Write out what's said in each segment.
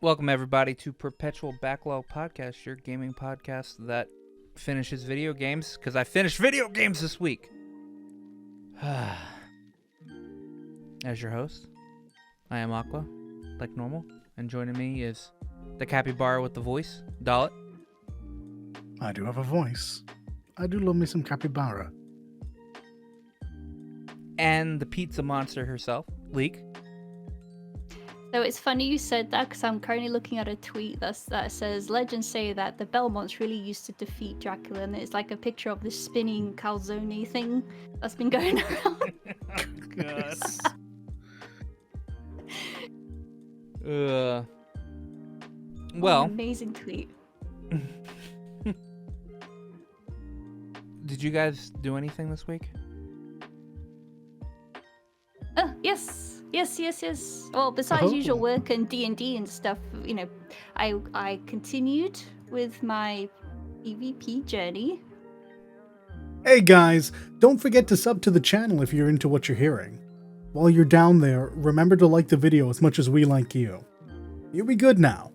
Welcome, everybody, to Perpetual Backlog Podcast, your gaming podcast that finishes video games, because I finished video games this week. As your host, I am Aqua, like normal, and joining me is the capybara with the voice, Dalit. I do have a voice. I do love me some capybara. And the pizza monster herself, Leek. So it's funny you said that because I'm currently looking at a tweet that says, legends say that the Belmonts really used to defeat Dracula, and it's like a picture of this spinning calzone thing that's been going around. Well, amazing tweet. Did you guys do anything this week? Yes. Well, besides usual work and D&D and stuff, you know, I continued with my PvP journey. Hey guys, don't forget to sub to the channel if you're into what you're hearing. While you're down there, remember to like the video as much as we like you. You'll be good now.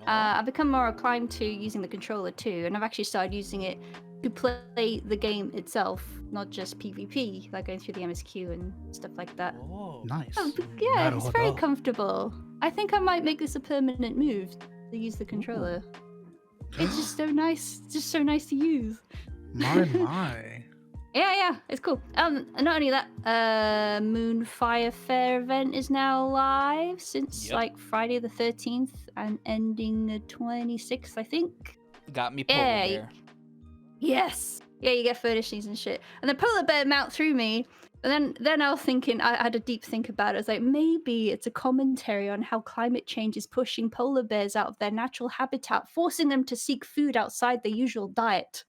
I've become more inclined to using the controller too, and I've actually started using it to play the game itself, not just PvP, like going through the MSQ and stuff like that. Oh, Nice. Yeah, it's very comfortable. I think I might make this a permanent move to use the controller. It's just so nice. It's just so nice to use. My. Yeah, it's cool. And not only that, Moonfire Fair event is now live since like Friday the 13th and ending the 26th, I think. Got me polar bear. Yes. Yeah, you get furnishings and shit. And the polar bear mount through me. And then I was thinking, I had a deep think about it. I was like, maybe it's a commentary on how climate change is pushing polar bears out of their natural habitat, forcing them to seek food outside their usual diet.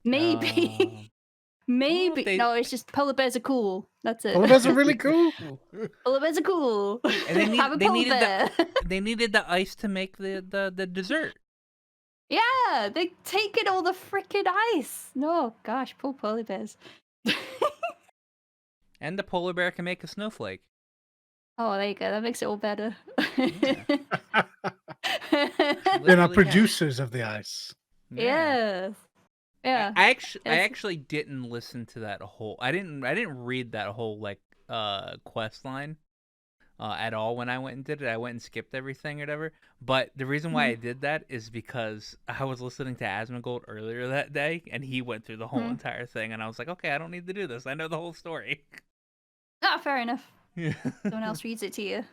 Maybe. Maybe. No, it's just polar bears are cool. That's it. Polar bears are really cool. Polar bears are cool. And they needed the ice to make the dessert. Yeah, they taken all the frickin' ice. No, gosh, poor polar bears. And the polar bear can make a snowflake. Oh, there you go. That makes it all better. They're not producers of the ice. Yes. Yeah. I actually didn't listen to that whole. I didn't read that whole quest line at all when I went and did it. I went and skipped everything or whatever. But the reason why I did that is because I was listening to Asmongold earlier that day, and he went through the whole entire thing, and I was like, okay, I don't need to do this. I know the whole story. Ah, fair enough. Someone else reads it to you.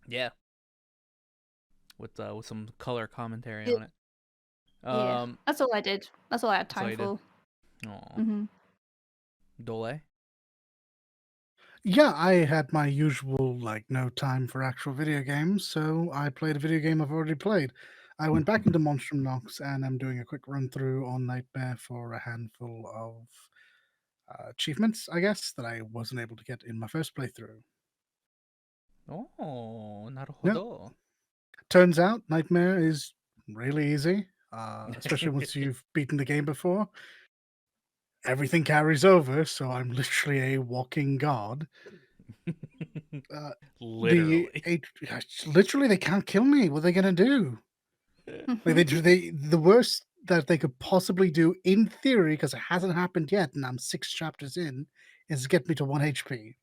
Yeah. With some color commentary on it. Yeah, that's all I did. That's all I had That's all time you for. Aw. Mm-hmm. Dole? Yeah, I had my usual, no time for actual video games, so I played a video game I've already played. I went back into Monstrum Nox, and I'm doing a quick run-through on Nightmare for a handful of achievements, I guess, that I wasn't able to get in my first playthrough. Oh, naruhodo. Yep. Turns out Nightmare is really easy, especially once you've beaten the game before. Everything carries over, so I'm literally a walking god. Literally. Literally, they can't kill me. What are they gonna do? The worst that they could possibly do, in theory, because it hasn't happened yet, and I'm 6 chapters in, is get me to 1 HP,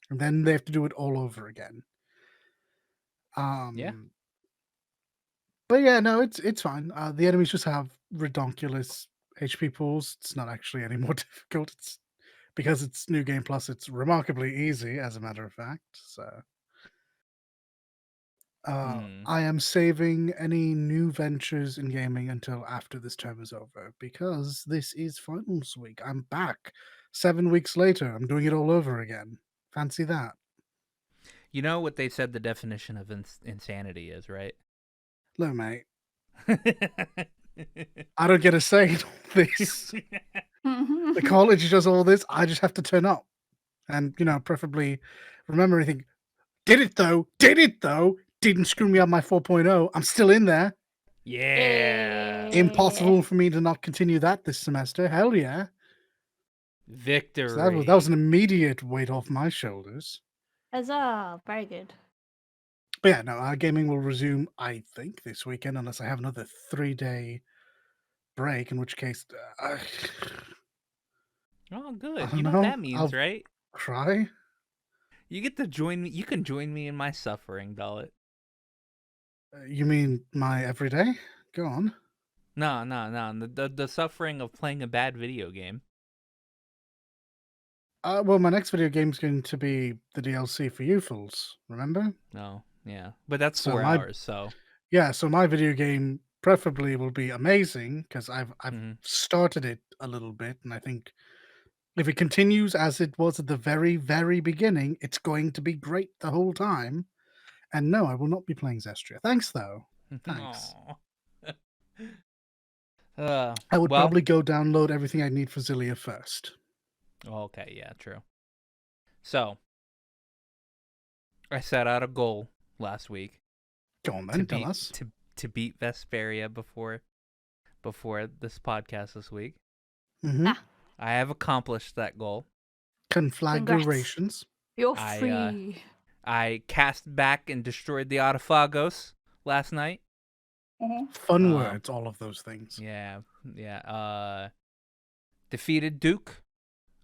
and then they have to do it all over again. Yeah. But yeah, no, it's fine. The enemies just have redonkulous HP pools. It's not actually any more difficult. It's because it's New Game Plus. It's remarkably easy, as a matter of fact. So, I am saving any new ventures in gaming until after this term is over, because this is finals week. I'm back 7 weeks later. I'm doing it all over again. Fancy that. You know what they said the definition of insanity is, right? Look, mate. I don't get a say in all this. The college does all this. I just have to turn up. And, preferably remember anything. Did it though. Didn't screw me up my 4.0. I'm still in there. Yeah. Impossible for me to not continue that this semester. Hell yeah. Victory. So that was an immediate weight off my shoulders. Huzzah. Very good. But yeah, no, gaming will resume, I think, this weekend, unless I have another 3-day break, in which case, Oh, I good. You don't know what know. that means, I'll right? try. You get to join me. You can join me in my suffering, Dalit. You mean my everyday? Go on. No. The suffering of playing a bad video game. Well, my next video game is going to be the DLC for you fools. Remember? No, yeah, but that's So 4 hours. So, so my video game preferably will be amazing because I've mhm. started it a little bit, and I think if it continues as it was at the very, very beginning, it's going to be great the whole time. And no, I will not be playing Zestria. Thanks, though. Thanks. Aw. I would Well, probably go download everything I need for Zillia first. okay, yeah, true. So, I set out a goal last week Go on to then, tell beat us. to beat Vesperia before this podcast this week. Mm-hmm. Ah. I have accomplished that goal. Conflagrations. You're I free. I cast back and destroyed the Autophagos last night. Fun words, all of those things. Yeah. Defeated Duke.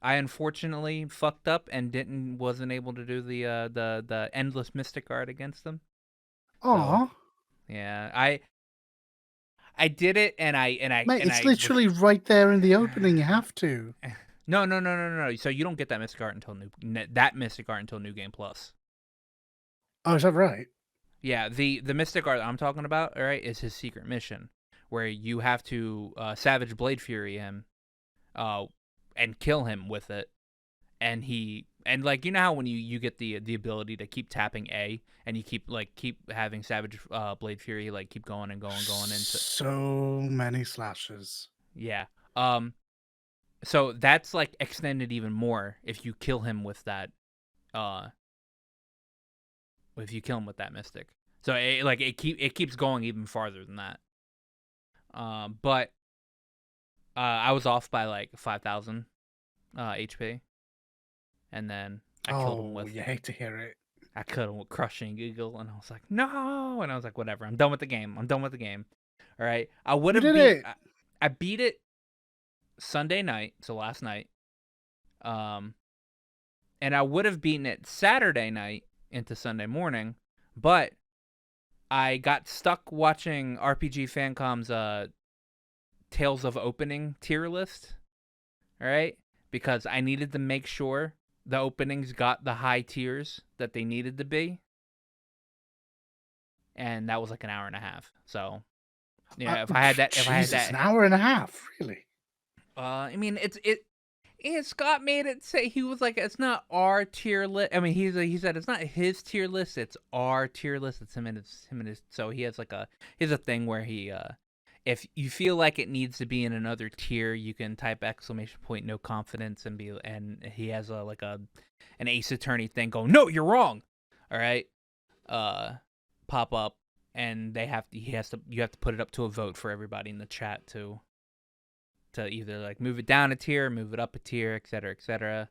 I unfortunately fucked up and wasn't able to do the endless mystic art against them. Aw. So, yeah, I did it, and Mate, it's literally right there in the opening. You have to. No. So you don't get that mystic art until New Game Plus. Oh, is that right? Yeah, the mystic art I'm talking about, all right, is his secret mission, where you have to Savage Blade Fury him, and kill him with it, and like, you know how when you get the ability to keep tapping A and you keep having Savage Blade Fury like keep going and going into so many slashes. yeah. So that's like extended even more if you kill him with that mystic. So it keeps going even farther than that. But I was off by like 5,000 HP, and then I killed him with you hate to hear it. I killed him with Crushing Eagle, and I was like, no, and I was like, whatever, I'm done with the game. All right, I would You have did beat. it. I beat it Sunday night, so last night. And I would have beaten it Saturday night into Sunday morning, but I got stuck watching RPG Fancom's Tales of Opening tier list, all right? Because I needed to make sure the openings got the high tiers that they needed to be. And that was like an hour and a half. So, yeah, if I had that, an hour and a half, really. I mean, and Scott made it say, he was like, it's not our tier list. I mean, he said it's not his tier list, it's our tier list. It's him and his. So he has a thing where he if you feel like it needs to be in another tier, you can type !, no confidence, and he has an Ace Attorney thing going, no, you're wrong. All right, pop up, and you have to put it up to a vote for everybody in the chat to either like move it down a tier, move it up a tier, etc., etc.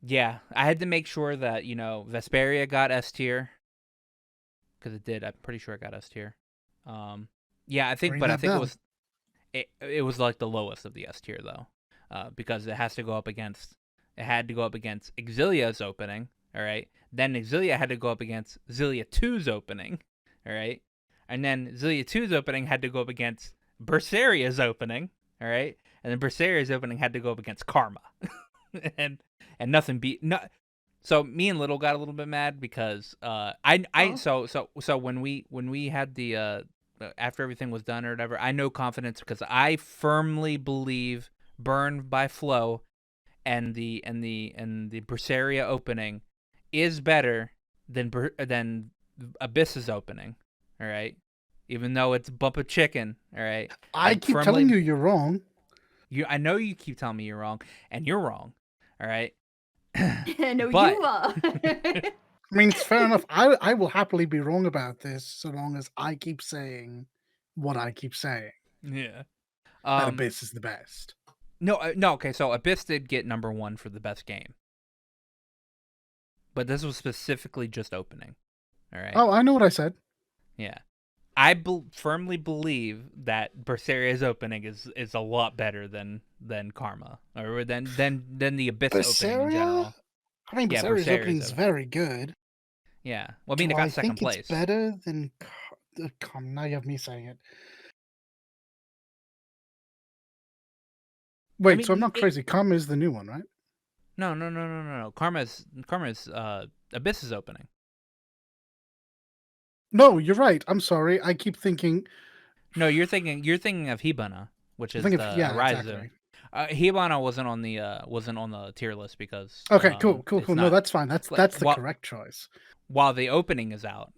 Yeah, I had to make sure that Vesperia got S tier, because it did. I'm pretty sure it got S tier. Yeah, I think it was like the lowest of the S tier though, because it had to go up against Exilia's opening. All right, then Exilia had to go up against Xillia 2's opening. All right. And then Xillia 2's opening had to go up against Berseria's opening, all right? And then Berseria's opening had to go up against Karma. and nothing beat So me and Little got a little bit mad because so when we had the after everything was done or whatever, I know confidence because I firmly believe Burn by Flow and the Berseria opening is better than Abyss's opening. All right, even though it's bump of chicken. All right, I keep telling you you're wrong. I know you keep telling me you're wrong, and you're wrong. All right. No, you are. I mean, it's fair enough. I will happily be wrong about this so long as I keep saying what I keep saying. Yeah. That Abyss is the best. No. Okay. So Abyss did get #1 for the best game. but this was specifically just opening. All right. Oh, I know what I said. Yeah. I firmly believe that Berseria's opening is a lot better than Karma, or than the Abyss opening in Berseria? general. I mean, Yeah, Berseria's opening Berseria's is opening. very good. Yeah. Well, I mean, Do it I got second think it's place. better than now you have me saying it. I Wait, so I'm mean, not crazy. Karma is the new one, right? no. Karma's Abyss's opening. No, you're right. I'm sorry. I keep thinking. No, you're thinking of Hibana, which I is think of the yeah, Arizu. exactly. Hibana wasn't on the tier list because Okay, cool. it's No, not that's fine. like That's the correct choice. while the opening is out,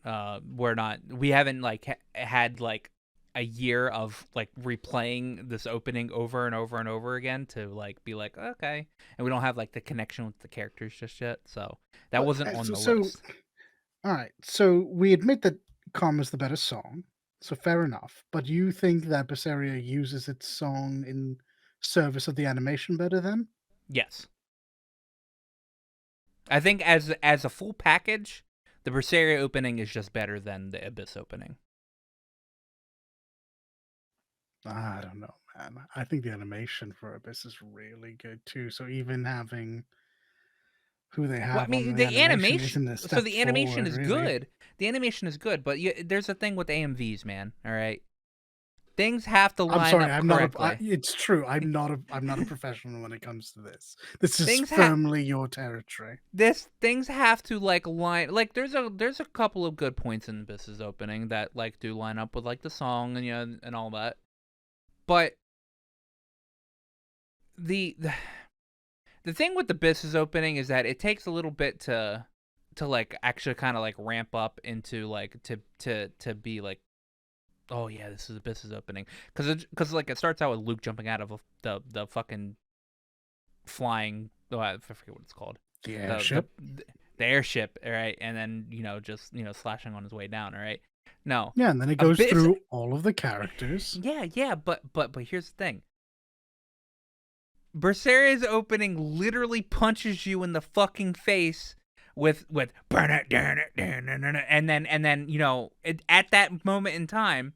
we haven't like had like a year of like replaying this opening over and over and over again to like be like okay, and we don't have like the connection with the characters just yet, so that wasn't on the So, list. all right. So we admit that Karma's the better song. So fair enough. But you think that Berseria uses its song in service of the animation better then? Yes, I think as a full package, the Berseria opening is just better than the Abyss opening. I don't know, man. I think the animation for Abyss is really good too. So even having who they Well, I have on mean, the the animation animation. isn't a So step the animation forward, is really. good. The animation is good, but there's a thing with AMVs, man. All right, things have to I'm line sorry, up I'm not a. correctly. It's true. I'm not a professional when it comes to this. This is Things have firmly your territory. things have to like line like there's a couple of good points in Abyss's opening that like do line up with like the song and and all that, but the the thing with the Abyss's opening is that it takes a little bit to like actually kind of like ramp up into like to be like, oh yeah, this is Abyss's opening, because like it starts out with Luke jumping out of the fucking flying, oh, I forget what it's called, The the airship. the airship, all right, and then just slashing on his way down, all right. No, Yeah, and then it goes Abyss, through all of the characters. yeah, but here's the thing. Berseria's opening literally punches you in the fucking face with burn it, and then at that moment in time,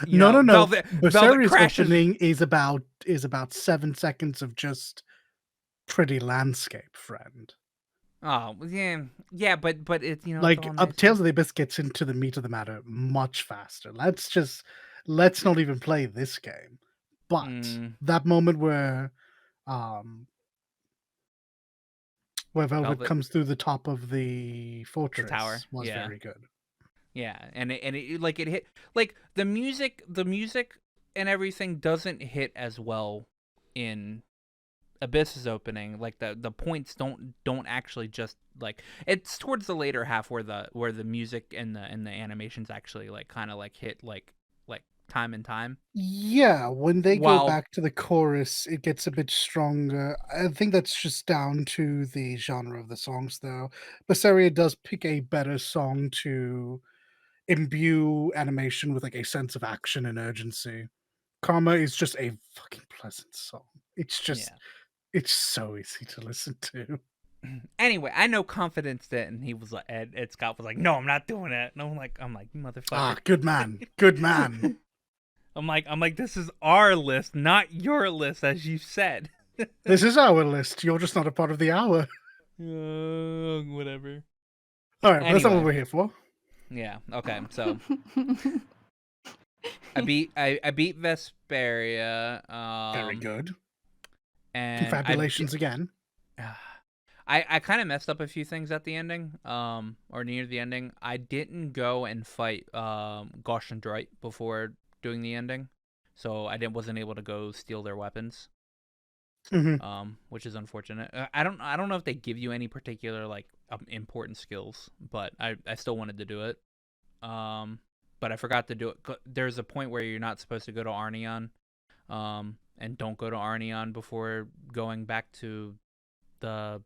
No. Velvet Berseria's crashes. opening is about 7 seconds of just pretty landscape, friend. Oh yeah, but it's it's Like all nice. Tales of the Abyss gets into the meat of the matter much faster. Let's not even play this game. But Mm, that moment um where Velvet Velvet, comes through the top of the the tower, fortress was yeah. very good. Yeah, and it like it hit like the music and everything doesn't hit as well in Abyss's opening. Like the points don't actually just like, it's towards the later half where the music and the animations actually like kind of like hit like time and time. Yeah, when they go While back to the chorus, it gets a bit stronger. I think that's just down to the genre of the songs, though. Berseria does pick a better song to imbue animation with like a sense of action and urgency. Karma is just a fucking pleasant song. yeah. It's so easy to listen to. Anyway, I know Confidence did, and he was like, Ed Scott was like, "No, I'm not doing it." And I'm like, "You Ah, motherfucker." good man. Good man. I'm like, this is our list, not your list, as you said. This is our list. You're just not a part of the hour. Whatever. All right, but that's not what Anyway, we're here for. yeah, okay. So I beat Vesperia, Very good. and Confabulations again. I kind of messed up a few things at the ending, or near the ending. I didn't go and fight Gosh and Droit before doing the ending, so wasn't able to go steal their weapons. Mhm. Which is unfortunate. I don't know if they give you any particular like important skills, but I still wanted to do it. But I forgot to do it. There's a point where you're not supposed to go to Arneon, and don't go to Arneon before going back to the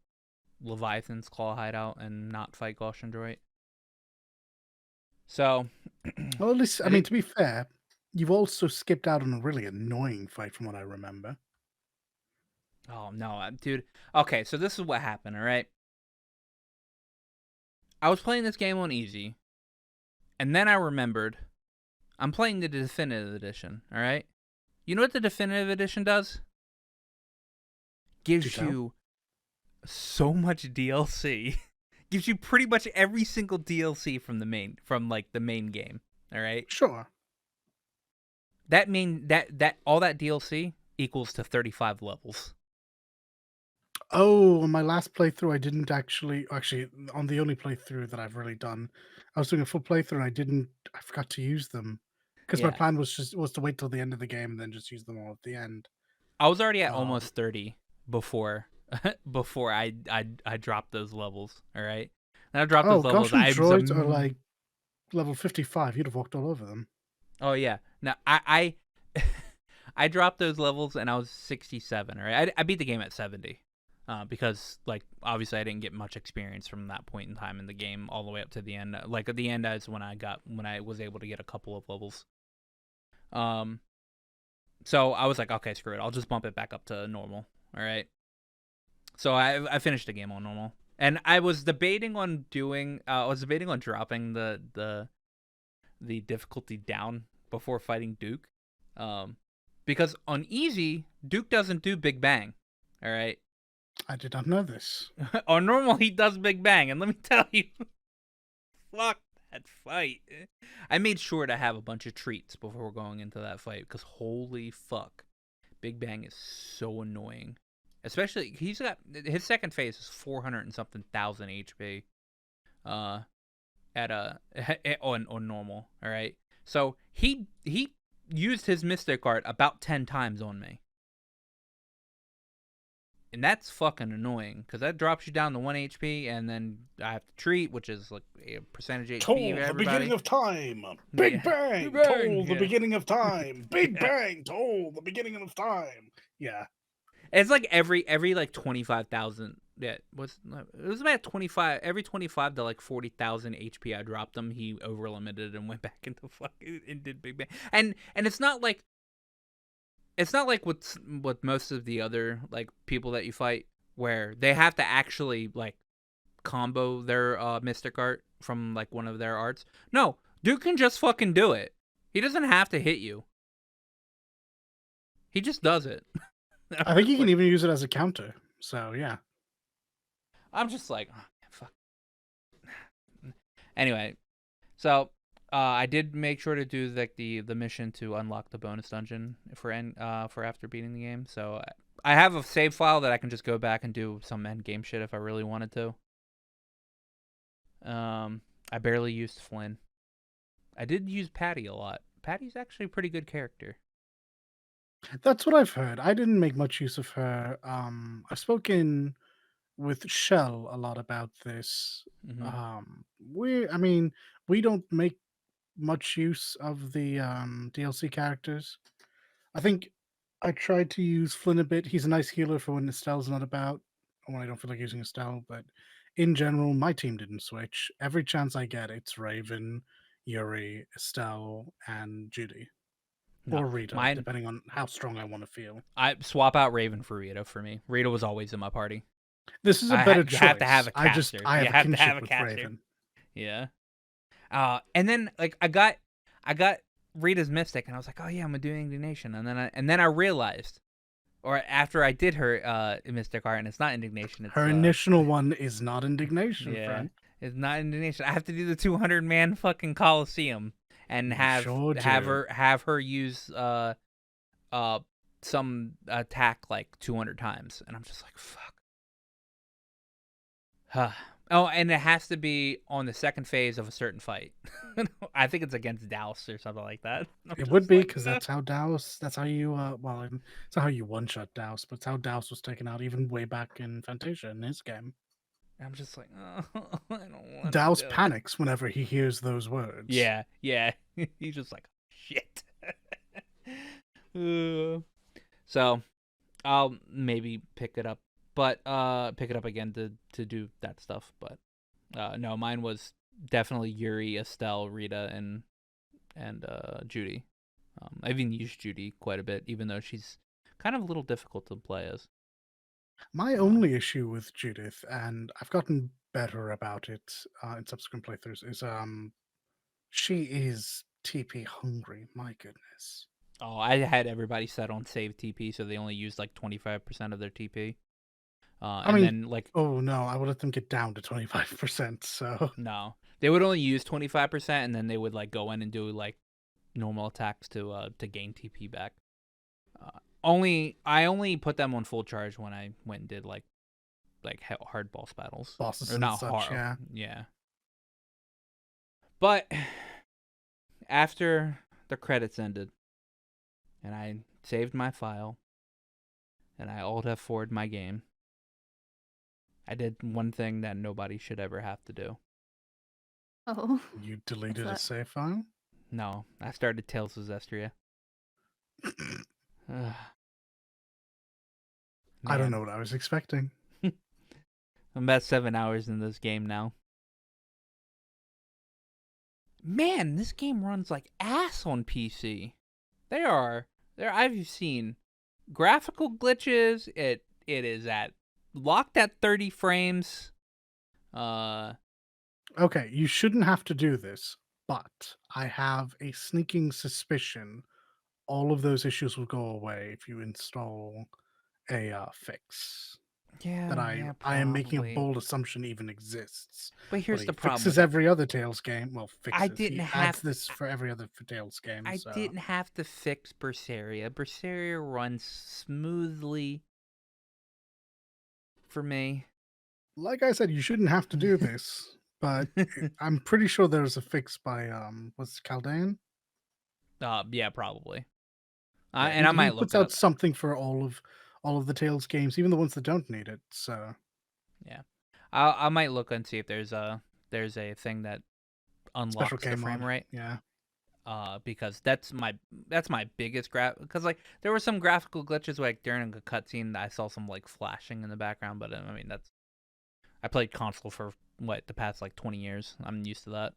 Leviathan's Claw hideout and not fight Gauchendroit. So, Well, at least, I I mean, did. to be fair, you've also skipped out on a really annoying fight from what I remember. Oh no, dude. Okay, so this is what happened. All right. I was playing this game on easy, and then I remembered I'm playing the definitive edition. All right, you know what the definitive edition does? Gives tell? you so much DLC. Gives you pretty much every single DLC from the main game. All right, Sure. that all that DLC equals to 35 levels. Oh, on my last playthrough, I didn't actually on the only playthrough that I've really done, I was doing a full playthrough and I forgot to use them because my Yeah, plan was to wait till the end of the game and then just use them all at the end. I was already at Um, almost 30 before before I dropped those levels. All right, and I dropped oh, those levels. Goshen droids are like level 55. You'd have walked all over them. Oh yeah. Now I I dropped those levels and I was 67. All right, I beat the game at 70. Because like obviously I didn't get much experience from that point in time in the game all the way up to the end. Like at the end is when I was able to get a couple of levels. So I was like, okay, screw it. I'll just bump it back up to normal. All right. So I finished the game on normal, and I was debating on dropping the difficulty down before fighting Duke, because on easy Duke doesn't do Big Bang. All right. I did not know this. On normal, he does Big Bang, and let me tell you, fuck that fight. I made sure to have a bunch of treats before going into that fight, because holy fuck, Big Bang is so annoying. Especially, he's got his second phase is 400 and something thousand HP. At on normal. All right, so he used his Mystic Art about 10 times on me. And that's fucking annoying, because that drops you down to 1 HP, and then I have to treat, which is like a percentage HP Toll of the everybody. beginning of time. Big Yeah. Bang. Big Bang, Toll the yeah. beginning of time. Big Yeah. Bang. Toll the beginning of time. Yeah. It's like every like 25,000. Yeah, it was about 25. Every 25 to like 40,000 HP I dropped him, he over limited and went back into fucking and did Big Bang. And it's not like with most of the other like people that you fight, where they have to actually like combo their Mystic Art from like one of their arts. No, Duke can just fucking do it. He doesn't have to hit you. He just does it. I think you can even use it as a counter. So, yeah. I'm just like, oh, fuck. Anyway, so I did make sure to do like the mission to unlock the bonus dungeon for after beating the game. So I have a save file that I can just go back and do some end game shit if I really wanted to. I barely used Flynn. I did use Patty a lot. Patty's actually a pretty good character. That's what I've heard. I didn't make much use of her. I've spoken with Shell a lot about this. Mm-hmm. I mean, we don't make much use of the DLC characters. I think I tried to use Flynn a bit. He's a nice healer for when Estelle's not about, or when I don't feel like using Estelle. But in general, my team didn't switch. Every chance I get, it's Raven, Yuri, Estelle, and Judy. No, Or Rita, mine. depending on how strong I want to feel. I swap out Raven for Rita for me. Rita was always in my party. This is a better choice. You have to have a I caster. I have You a have to kinship have a with caster. Raven. Yeah. And then like I got Rita's Mystic, and I was like, oh yeah, I'm gonna do Indignation, and then I realized, or after I did her Mystic Art, and it's not Indignation. It's Her initial one is not Indignation, yeah, friend. it's not Indignation. I have to do the 200-man fucking Coliseum and have her use some attack like 200 times, and I'm just like, fuck. Oh, and it has to be on the second phase of a certain fight. I think it's against Douse or something like that. It would be, because that's how Douse. That's how you. Well, it's not how you one shot Douse, but it's how Douse was taken out even way back in Fantasia in his game. I'm just like, oh, I don't want. Douse panics whenever he hears those words. Yeah. He's just like, shit. So, I'll maybe pick it up. But pick it up again to do that stuff. But no, mine was definitely Yuri, Estelle, Rita, and Judy. I've even used Judy quite a bit, even though she's kind of a little difficult to play as. My Uh, only issue with Judith, and I've gotten better about it in subsequent playthroughs, is she is TP hungry. My goodness. oh, I had everybody set on save TP, so they only used like 25% of their TP. I And mean, then like oh no, I would let them get down to 25%. So no, they would only use 25%, and then they would like go in and do like normal attacks to gain TP back. I only put them on full charge when I went and did like hard boss battles, bosses or and not such, hard, yeah. yeah. But after the credits ended, and I saved my file, and I Alt F4'd my game, I did one thing that nobody should ever have to do. Oh, You what's deleted a that? save file? No, I started Tales of Zestria. Ugh, I don't know man, what I was expecting. I'm about 7 hours in this game now. Man, this game runs like ass on PC. I've seen graphical glitches. It is at locked at 30 frames. Okay, you shouldn't have to do this, but I have a sneaking suspicion all of those issues will go away if you install a fix that yeah, I am making a probably. bold assumption even exists. But But here's he the problem with fixes that. every other Tales game. Well, I fixes. didn't He adds have this for every other Tales game. I So, didn't have to fix Berseria. Berseria runs smoothly for me. like I said, you shouldn't have to do this. But I'm pretty sure there's a fix by what's it, Caldean? Yeah, probably. Yeah, And I he might look puts it out up. something for all of the Tales games, even the ones that don't need it. So Yeah, I might look and see if there's a thing that special unlocks K the frame mod, rate. yeah. Because that's my biggest because like there were some graphical glitches like during a cutscene I saw some like flashing in the background, but I mean I played console for the past like 20 years. I'm used to that.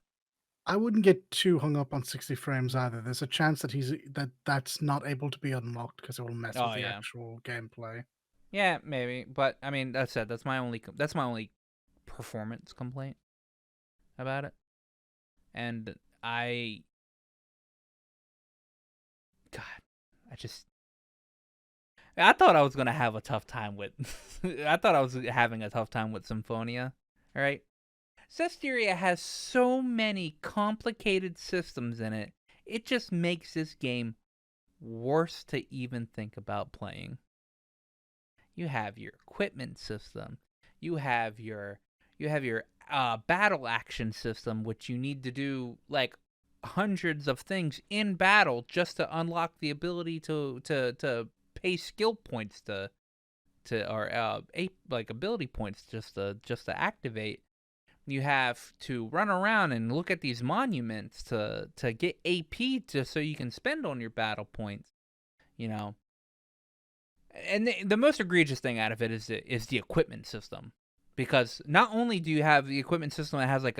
I wouldn't get too hung up on 60 frames either. There's a chance that that's not able to be unlocked because it will mess with Oh the yeah, actual gameplay. yeah, maybe, but I mean that's my only performance complaint about it, and God, I just I thought I was gonna have a tough time with. I thought I was having a tough time with Symphonia. All right, Zestiria has so many complicated systems in it. It just makes this game worse to even think about playing. You have your equipment system. You have your battle action system, which you need to do like hundreds of things in battle just to unlock the ability to pay skill points to or like ability points just to activate. You have to run around and look at these monuments to get AP so you can spend on your battle points. You know, and the most egregious thing out of it is the equipment system, because not only do you have the equipment system that has like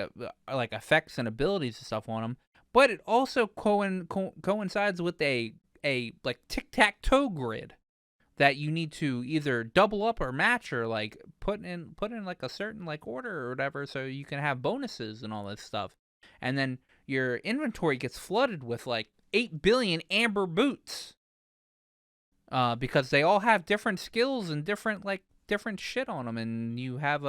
effects and abilities and stuff on them, but it also coincides with a like tic-tac-toe grid that you need to either double up or match or like put in like a certain like order or whatever, so you can have bonuses and all this stuff. And then your inventory gets flooded with like 8 billion amber boots, because they all have different skills and different shit on them, and you have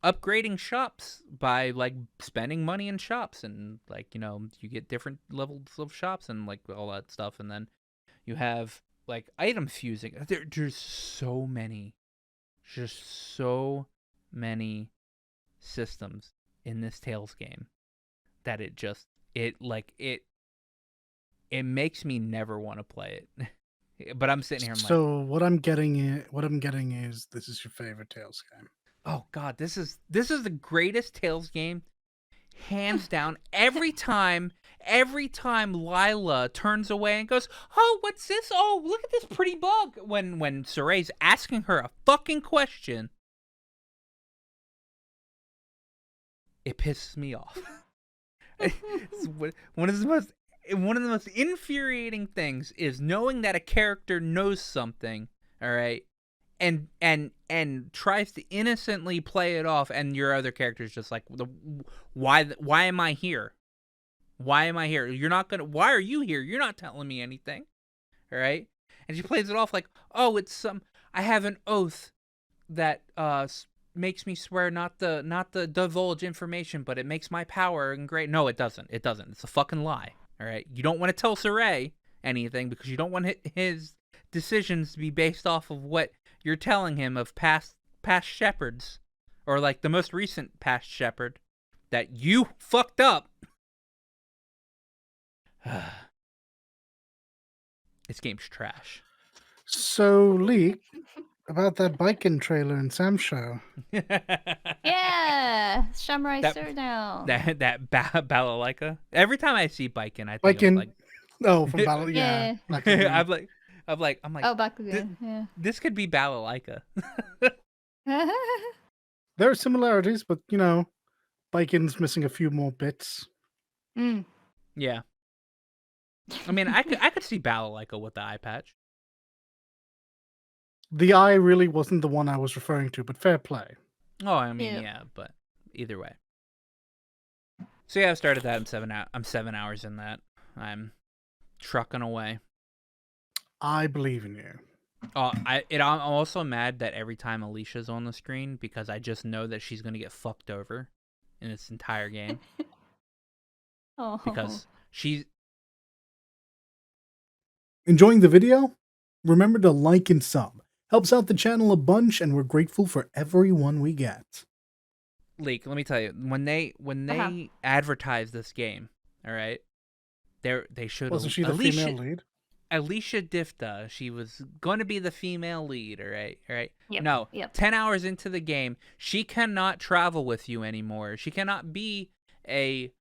upgrading shops by like spending money in shops, and like you get different levels of shops and like all that stuff, and then you have like item fusing. There's just so many systems in this Tales game that it makes me never want to play it. But I'm sitting here, I'm like, So what I'm getting is this is your favorite Tales game. oh god, this is the greatest Tales game, hands down. Every time Lila turns away and goes, "Oh, what's this? Oh, look at this pretty bug." When Soray's asking her a fucking question, it pisses me off. It's one of the most infuriating things is knowing that a character knows something, All right. And tries to innocently play it off, and your other character's just like, why am I here? Why am I here? You're not gonna. Why are you here? You're not telling me anything. All right. And she plays it off like, oh, it's some. I have an oath that makes me swear not the divulge information, but it makes my power and great. No, it doesn't. It doesn't. It's a fucking lie. All right. You don't want to tell Saray anything because you don't want his decisions to be based off of what you're telling him of past shepherds, or like the most recent past shepherd that you fucked up. This game's trash. So, Lee, about that biking trailer in Sam's show. Yeah, Samurai That- Showdown. that balalaika. Every time I see biking, I think of Biking. like, Oh, from Battle. Yeah. Yeah. Back in the day. I'm like, Oh, back again. Yeah. this could be balalaika. There are similarities, but biking's missing a few more bits. Mm. Yeah. I mean, I could see balalaika with the eye patch. The eye really wasn't the one I was referring to, but fair play. Oh, I mean, Yeah. yeah, but either way. So yeah, I started that. I'm 7 hours in that. I'm trucking away. I believe in you. I'm also mad that every time Alicia's on the screen, because I just know that she's gonna get fucked over in this entire game. Oh. Because she's Enjoying the video? Remember to like and sub. Helps out the channel a bunch, and we're grateful for everyone we get. Leak, let me tell you, when they advertised this game, all right, they showed Wasn't she the Alicia, female lead? Alicia Difta. She was going to be the female lead, all right, all right. Yep, No, yep. 10 hours into the game, she cannot travel with you anymore. She cannot be a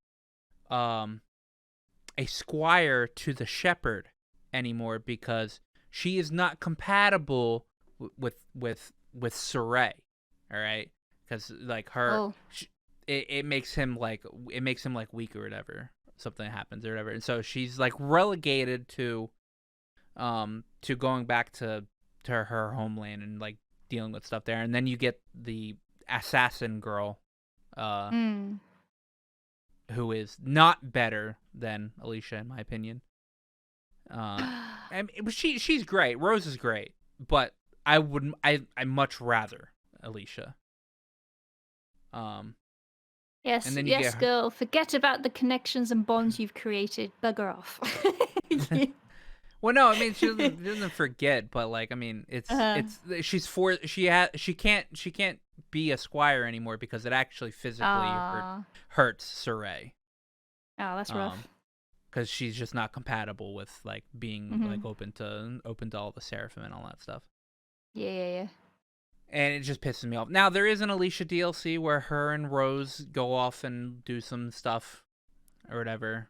squire to the shepherd anymore because she is not compatible with Saray, all right? Because like her, it makes him like weak or whatever. Something happens or whatever, and so she's like relegated to going back to her homeland and like dealing with stuff there. And then you get the assassin girl, who is not better than Alicia in my opinion. And she's great. Rose is great, but I much rather Alicia. Yes, and then you yes, get girl. Forget about the connections and bonds you've created. Bugger off. Well, no, I mean she doesn't forget, but like I mean it's she can't be a squire anymore because it actually physically hurts Saray. Oh, that's rough. Because she's just not compatible with like being like open to all the seraphim and all that stuff. Yeah. And it just pisses me off. Now there is an Alicia DLC where her and Rose go off and do some stuff or whatever.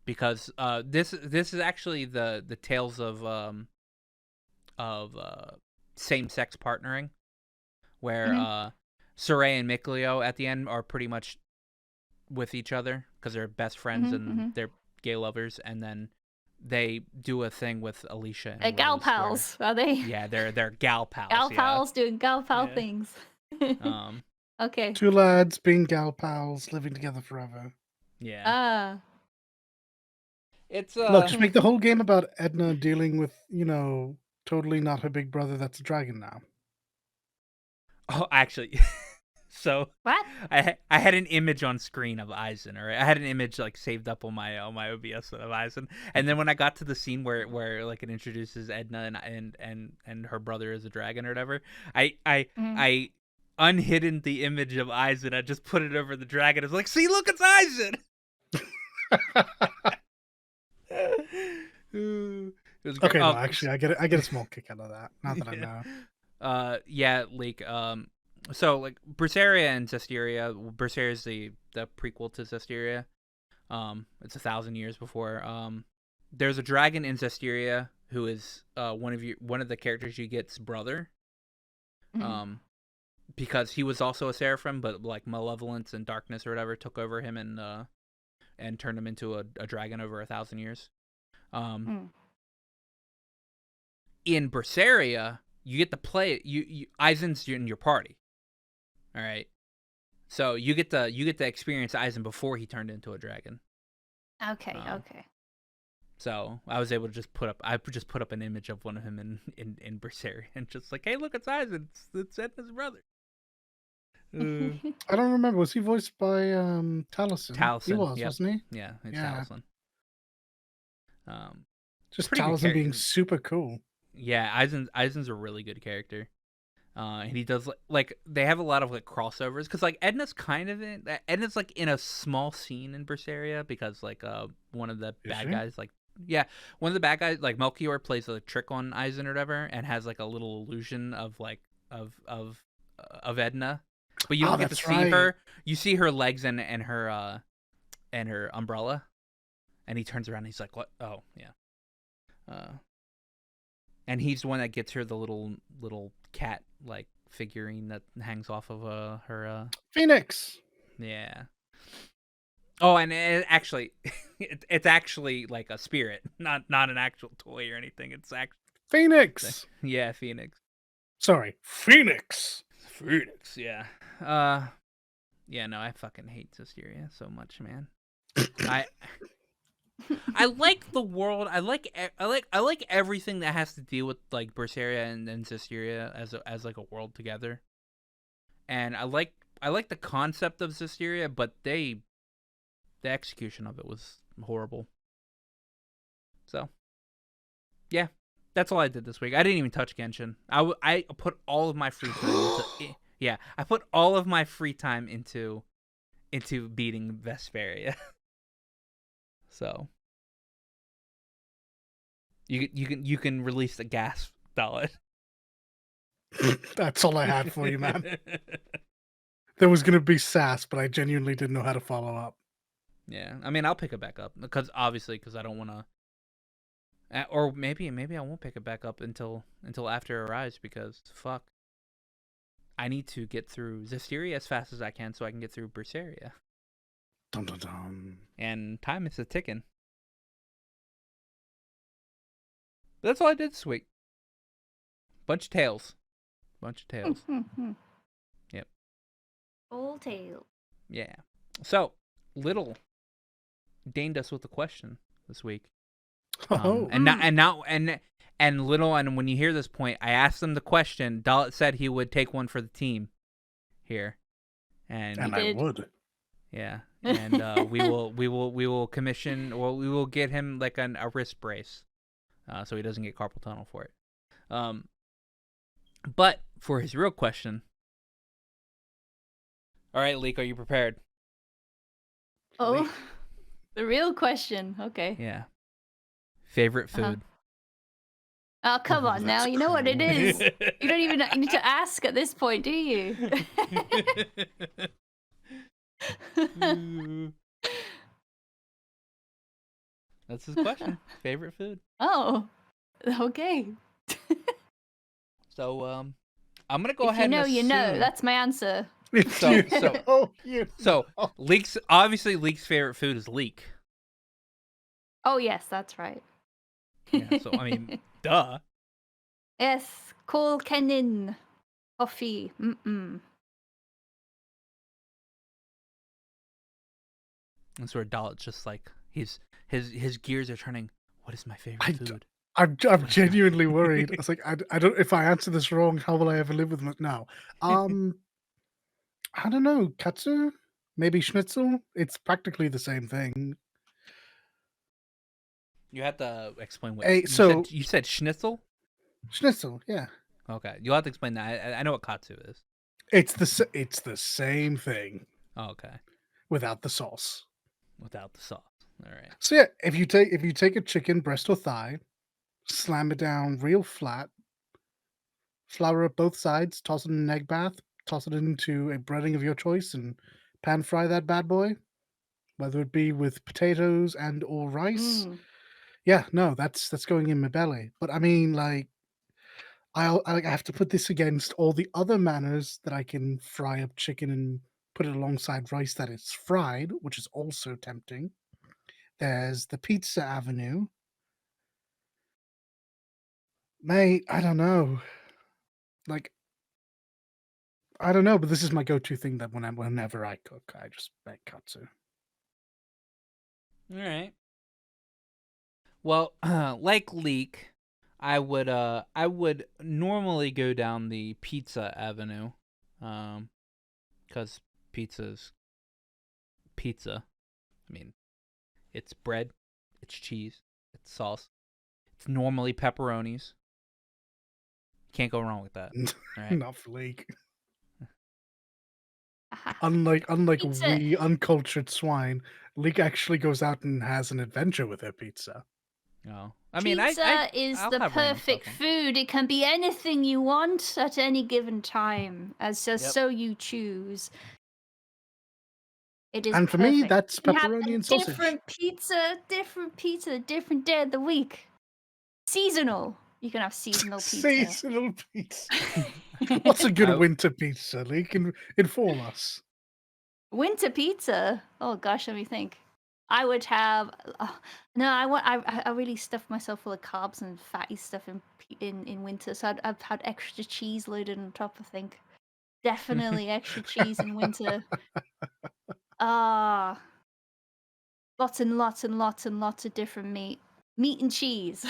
Because this is actually the tales of same-sex partnering, where Saray and Mikleo at the end are pretty much with each other because they're best friends and they're gay lovers, and then they do a thing with Alicia and gal Rose pals, are they? Yeah, they're gal pals. Gal pals doing gal pal things. Okay. Two lads being gal pals, living together forever. Yeah. It's Look, just make the whole game about Edna dealing with, totally not her big brother that's a dragon now. Oh, actually, so what? I had an image on screen of Aizen, or I had an image like saved up on my OBS of Aizen, and then when I got to the scene where like it introduces Edna and her brother is a dragon or whatever, I unhidden the image of Aizen. I just put it over the dragon. I was like, see, look, it's Aizen. It was great. Okay, no, actually, I get a small kick out of that. Not that I know. Yeah, like so like Berseria and Zestiria. Berseria is the prequel to Zestiria. It's 1,000 years before. There's a dragon in Zestiria who is one of the characters you get's brother. Because he was also a seraphim, but like malevolence and darkness or whatever took over him and turned him into a dragon over 1,000 years. in Berseria, you get to play it. Eisen's in your party. All right. So you get to experience Eisen before he turned into a dragon. Okay. Okay. So I was able to just put up an image of one of him in Berseria and just like, hey, look, it's Eisen. It's Edna's brother. I don't remember. Was he voiced by Taliesin? He Taliesin, was, yep. wasn't he? Yeah, it's Yeah. Taliesin. Just pretty good Taliesin being super cool. Yeah, Eisen's a really good character. And he does like they have a lot of like crossovers because like Edna's like in a small scene in Berseria because like one of the bad guys like one of the bad guys like Melchior plays a trick on Eisen or whatever and has like a little illusion of like of Edna, but you don't get to see her. You see her legs and her umbrella, and he turns around and he's like, what? Oh yeah. And he's the one that gets her the little cat like figurine that hangs off of her Phoenix. Yeah. Oh, and actually, it's actually like a spirit, not an actual toy or anything. It's actually Phoenix. Yeah, Phoenix. Sorry, Phoenix. Phoenix. Yeah. Yeah. No, I fucking hate Susteria so much, man. I like the world. I like everything that has to deal with like Berseria and Susteria as like a world together. And I like the concept of Susteria, but the execution of it was horrible. So, yeah, that's all I did this week. I didn't even touch Genshin. I put all of my free time into I put all of my free time into beating Vesperia. So you can release the gas ballot. That's all I had for you, man. There was gonna be sass, but I genuinely didn't know how to follow up. Yeah, I mean I'll pick it back up because I don't want to, or maybe I won't pick it back up until after Arise because fuck, I need to get through Zestiria as fast as I can so I can get through Berseria. Dun, dun, dun. And time is a ticking. That's all I did this week. Bunch of tales. Yep. Old tale. Yeah. So, Little deigned us with a question this week. And Little, and when you hear this point, I asked him the question. Dalit said he would take one for the team here. And I would. Yeah. And we will commission, or we will get him like a wrist brace. So he doesn't get carpal tunnel for it. But for his real question, all right, Leek, are you prepared? Oh, Leek. The real question. Okay. Yeah. Favorite food? Oh, come on now. You know what it is. Ooh. You don't even need to ask at this point, do you? That's his question. Favorite food. Oh, okay. So, I'm gonna go ahead and assume... you know. That's my answer. So Leek's favorite food is leek. Oh yes, that's right. Yeah. So I mean, duh. Yes, cool Kenin coffee. That's where Dalit's just like his gears are turning. What is my favorite food? I'm genuinely worried. I was like, I don't. If I answer this wrong, how will I ever live with it now? I don't know. Katsu, maybe schnitzel. It's practically the same thing. You have to explain what. Hey, you said schnitzel. Schnitzel, yeah. Okay, you'll have to explain that. I know what katsu is. It's the same thing. Oh, okay. Without the sauce. Without the sauce. All right. So yeah, if you take a chicken breast or thigh, slam it down real flat, flour up both sides, toss it in an egg bath, toss it into a breading of your choice, and pan fry that bad boy, whether it be with potatoes and or rice. Yeah, no, that's going in my belly. But I mean, like, I have to put this against all the other manners that I can fry up chicken and put it alongside rice that is fried, which is also tempting. There's the pizza avenue. Mate, I don't know. Like, I don't know, but this is my go-to thing that whenever I cook, I just make katsu. All right. Well, like Leek, I would normally go down the pizza avenue, because pizza's pizza. I mean, it's bread, it's cheese, it's sauce. It's normally pepperonis. Can't go wrong with that. All right. Not for League. Aha. Unlike Pizza. we uncultured swine, League actually goes out and has an adventure with her pizza. No. I mean, Pizza is I'll the have random perfect stuff on. food. It can be anything you want at any given time, as just Yep. so you choose. It is And for me, perfect. that's You have pepperoni a and sausage. different pizza, different day of the week. Seasonal. You can have seasonal pizza. Seasonal pizza. What's a good winter pizza? League, inform us. Winter pizza? Oh gosh, let me think. I would have no. I really stuff myself full of carbs and fatty stuff in winter. So I've had extra cheese loaded on top. I think definitely extra cheese in winter. Ah, lots and lots and lots and lots of different meat and cheese.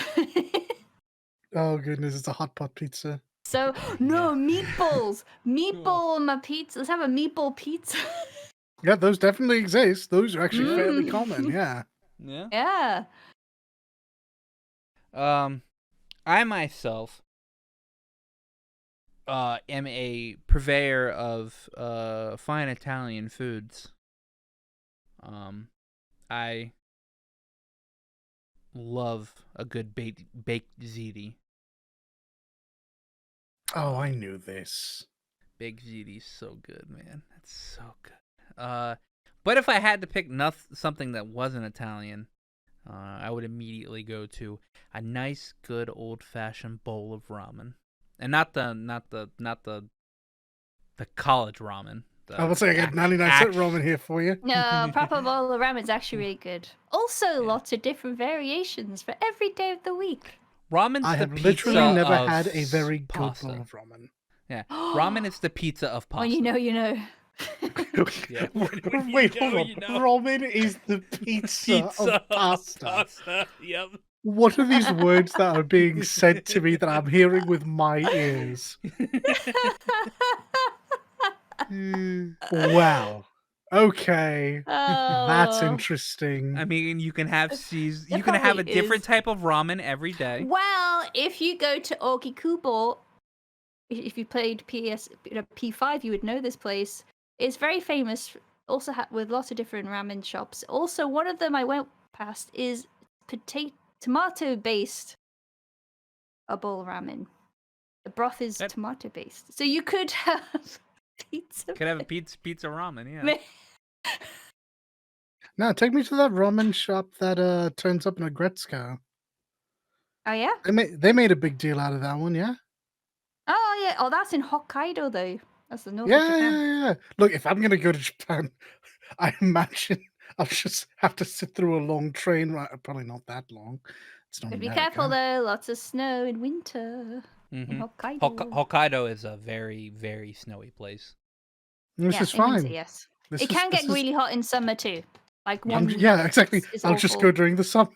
Oh goodness, it's a hot pot pizza. So no meatballs, meatball on my pizza. Let's have a meatball pizza. Yeah, those definitely exist. Those are actually fairly Mm. common. Yeah. Yeah. Yeah. I myself am a purveyor of fine Italian foods. I love a good baked ziti. Oh, I knew this. Baked ziti's so good, man. That's so good. But if I had to pick something that wasn't Italian, I would immediately go to a nice, good, old-fashioned bowl of ramen, and not the college ramen. I will say I got 99-cent ramen here for you. No, proper bowl of ramen is actually really good. Also, lots of different variations for every day of the week. Ramen's I the have pizza literally never of had a very good pasta. bowl of ramen. Yeah, ramen is the pizza of pasta. When you know, you know. Yeah. Wait, hold on. Ramen is the pizza of pasta. Yep. What are these words that are being said to me that I'm hearing with my ears? Wow. Okay. That's Oh, interesting. I mean, you can have you It can have a probably different is. type of ramen every day. well, if you go to Okikubo, if you played P5, you would know this place. It's very famous, also with lots of different ramen shops. Also, one of them I went past is tomato-based a bowl ramen. The broth is That- tomato-based, so you could have pizza. Could have a pizza ramen, yeah. Now, take me to that ramen shop that turns up in a Gretzko. Oh yeah. They made a big deal out of that one, yeah? Oh yeah. Oh, that's in Hokkaido though. That's the north of Yeah, Japan. yeah, yeah. Look, if I'm gonna go to Japan, I imagine I'll just have to sit through a long train ride. Probably not that long. It's not But be America. careful though. Lots of snow in winter in Hokkaido. Hokkaido is a very, very snowy place. This Yeah, is in winter, fine. yes. This It is- can this get is- really hot in summer too. Like one week. Yeah, exactly. Is I'll just awful. go during the summer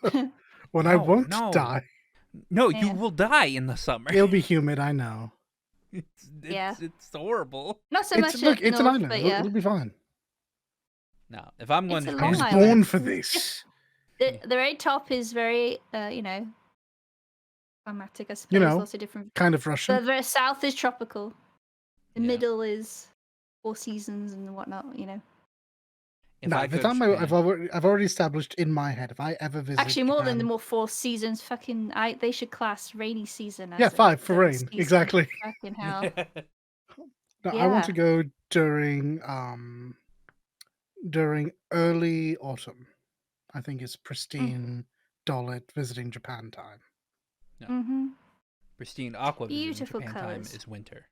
when I No, won't no. die. No, you Yeah. will die in the summer. It'll be humid, I know. Yeah. It's horrible. Not so It's much look, at it's an north, island. but It'll, yeah. it'll be fine. No, if I'm going It's to a I was Long Japan, born island. for this. The very top is very, climatic, I suppose. know, Lots of different. Kind of The Russian. very south is tropical. The Yeah. middle is 4 seasons and whatnot. if No, I the go to time I've Japan, already established in my head. If I ever visit Actually, more than Japan, the more 4 seasons. Fucking, they should class rainy season as yeah, a 5 for third rain. season. Exactly. Fucking hell. No, I want to Yeah. go during early autumn. I think it's pristine Dolit visiting Japan time. Mm-hmm. pristine aqua visiting Beautiful Japan time colours. is winter.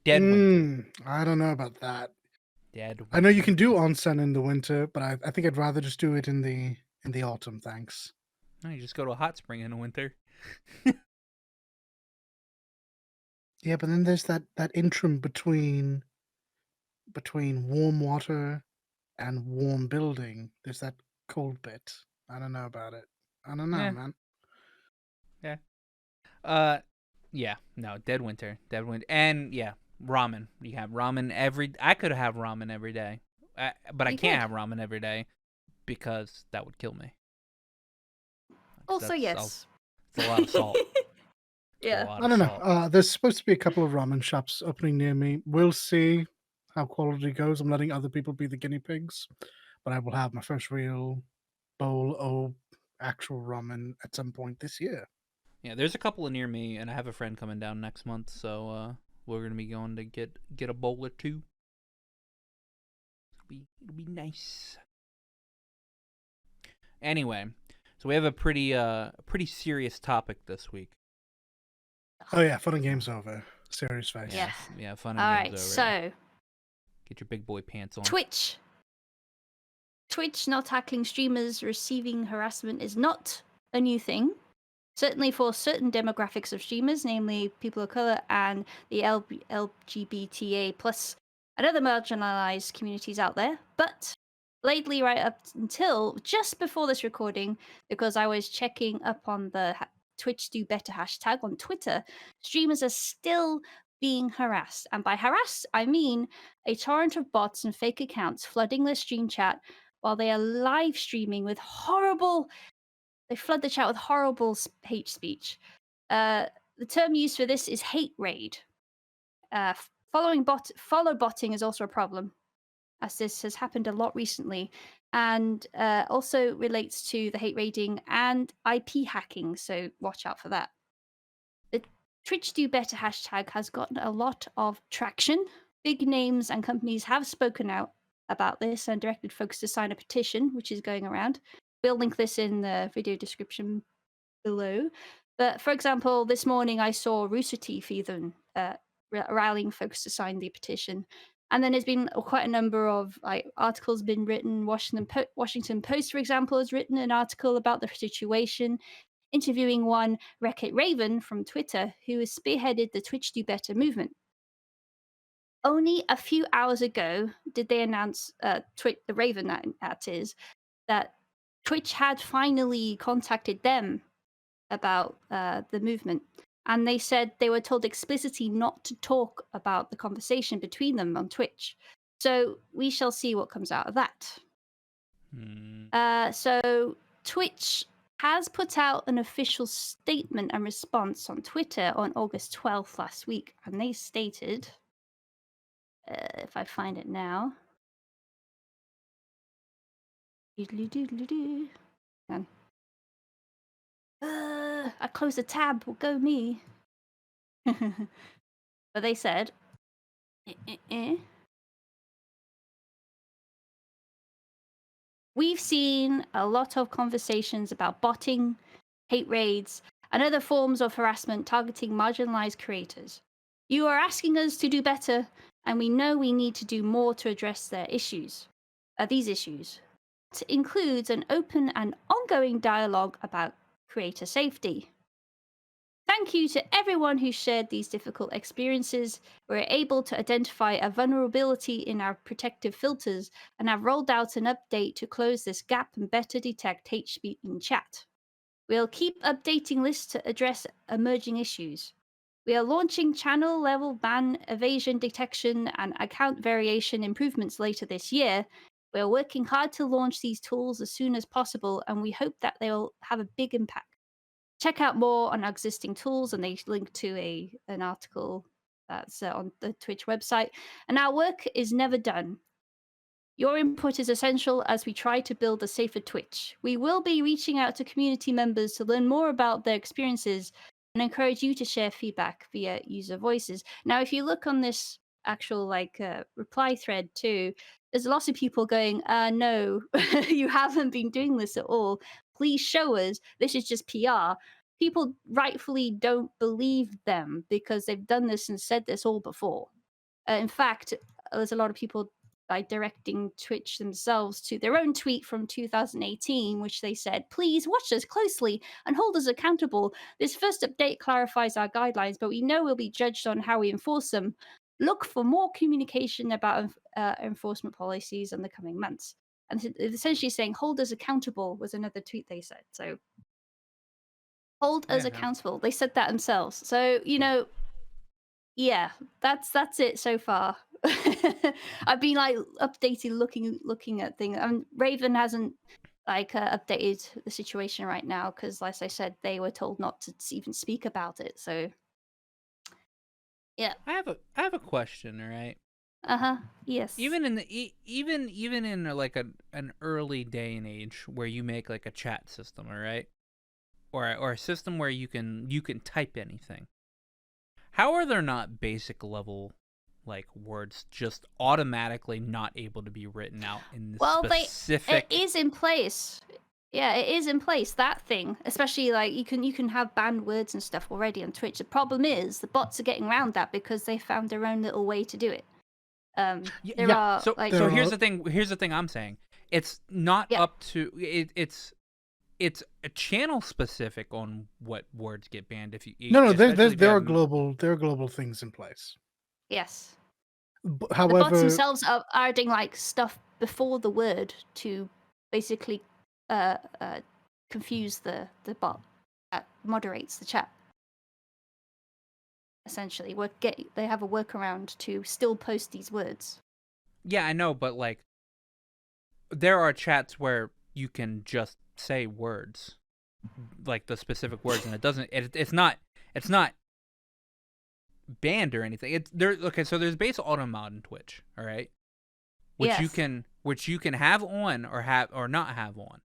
Dead winter. I don't know about that. Dead winter. I know you can do onsen in the winter, but I think I'd rather just do it in the autumn. Thanks. No, you just go to a hot spring in the winter. Yeah, but then there's that interim between warm water and warm building. There's that cold bit. I don't know about it. I don't know, Yeah, man. yeah. Yeah, no, dead winter, and yeah, ramen. You have ramen every. I could have ramen every day, but I You can't could. have ramen every day because that would kill me. 'Cause Also, yes. it's a lot of salt. It's a Yeah. lot I of don't know. salt. There's supposed to be a couple of ramen shops opening near me. We'll see how quality goes. I'm letting other people be the guinea pigs, but I will have my first real bowl of actual ramen at some point this year. Yeah, there's a couple near me, and I have a friend coming down next month, so we're gonna be going to get a bowl or two. It'll be nice. Anyway, so we have a pretty serious topic this week. Oh yeah, fun and games over. Serious face. Yeah. Yeah, fun All and games right. over. So Get your big boy pants on. Twitch not tackling streamers receiving harassment is not a new thing. Certainly for certain demographics of streamers, namely people of color and the LGBTA plus and other marginalized communities out there. But lately, right up until just before this recording, because I was checking up on the Twitch Do Better hashtag on Twitter, streamers are still being harassed. And by harassed, I mean a torrent of bots and fake accounts flooding their stream chat while they are live streaming with they flood the chat with horrible hate speech. The term used for this is hate raid. Follow botting is also a problem, as this has happened a lot recently, and also relates to the hate raiding and IP hacking. So watch out for that. The Twitch Do Better hashtag has gotten a lot of traction. Big names and companies have spoken out about this and directed folks to sign a petition, which is going around. We'll link this in the video description below. But for example, this morning I saw Rooster Teeth even rallying folks to sign the petition. And then there's been quite a number of articles been written. Washington Post, for example, has written an article about the situation, interviewing one Wreck-It Raven from Twitter, who has spearheaded the Twitch Do Better movement. Only a few hours ago did they announce, the Raven that is, that Twitch had finally contacted them about the movement. And they said they were told explicitly not to talk about the conversation between them on Twitch. So we shall see what comes out of that. So Twitch has put out an official statement and response on Twitter on August 12th last week. And they stated, if I find it now. I closed the tab. Well, go me. But they said, we've seen a lot of conversations about botting, hate raids, and other forms of harassment targeting marginalized creators. You are asking us to do better, and we know we need to do more to address these issues. It includes an open and ongoing dialogue about creator safety. Thank you to everyone who shared these difficult experiences. We're able to identify a vulnerability in our protective filters and have rolled out an update to close this gap and better detect hate speech in chat. We'll keep updating lists to address emerging issues. We are launching channel level ban evasion detection and account variation improvements later this year. We're working hard to launch these tools as soon as possible, and we hope that they'll have a big impact. Check out more on existing tools, and they link to an article that's on the Twitch website. And our work is never done. Your input is essential as we try to build a safer Twitch. We will be reaching out to community members to learn more about their experiences and encourage you to share feedback via user voices. Now, if you look on this actual reply thread too, there's lots of people going, no, you haven't been doing this at all. Please show us. This is just PR. People rightfully don't believe them because they've done this and said this all before. In fact, there's a lot of people by directing Twitch themselves to their own tweet from 2018, which they said, "Please watch us closely and hold us accountable. This first update clarifies our guidelines, but we know we'll be judged on how we enforce them. Look for more communication about enforcement policies in the coming months." And it's essentially saying, "Hold us accountable," was another tweet they said. So hold us Yeah, no. accountable. They said that themselves. So, yeah, that's it so far. I've been like updating, looking at things. Raven hasn't like updated the situation right now because, like I said, they were told not to even speak about it. So, yeah. I have a question, all right? Uh-huh. Yes. Even in even in like an early day and age where you make like a chat system, all right? Or a system where you can type anything. How are there not basic level like words just automatically not able to be written out in the Well, specific it is in place. Yeah, it is in place, that thing. Especially like you can have banned words and stuff already on Twitch. The problem is the bots are getting around that because they found their own little way to do it. There Yeah. are So like so There here's are the thing. Here's the thing I'm saying. It's not yeah, up to it's a channel specific on what words get banned if you no, especially if you there have are global things in place. yes. The bots However, themselves are adding like stuff before the word to basically uh, uh confuse the bot that moderates the chat. Essentially, they have a workaround to still post these words. yeah, I know, but like there are chats where you can just say words, like the specific words, and it's not banned or anything. It's there. Okay, so there's base auto mod in Twitch, all right, Yes. which you can have on or not have on,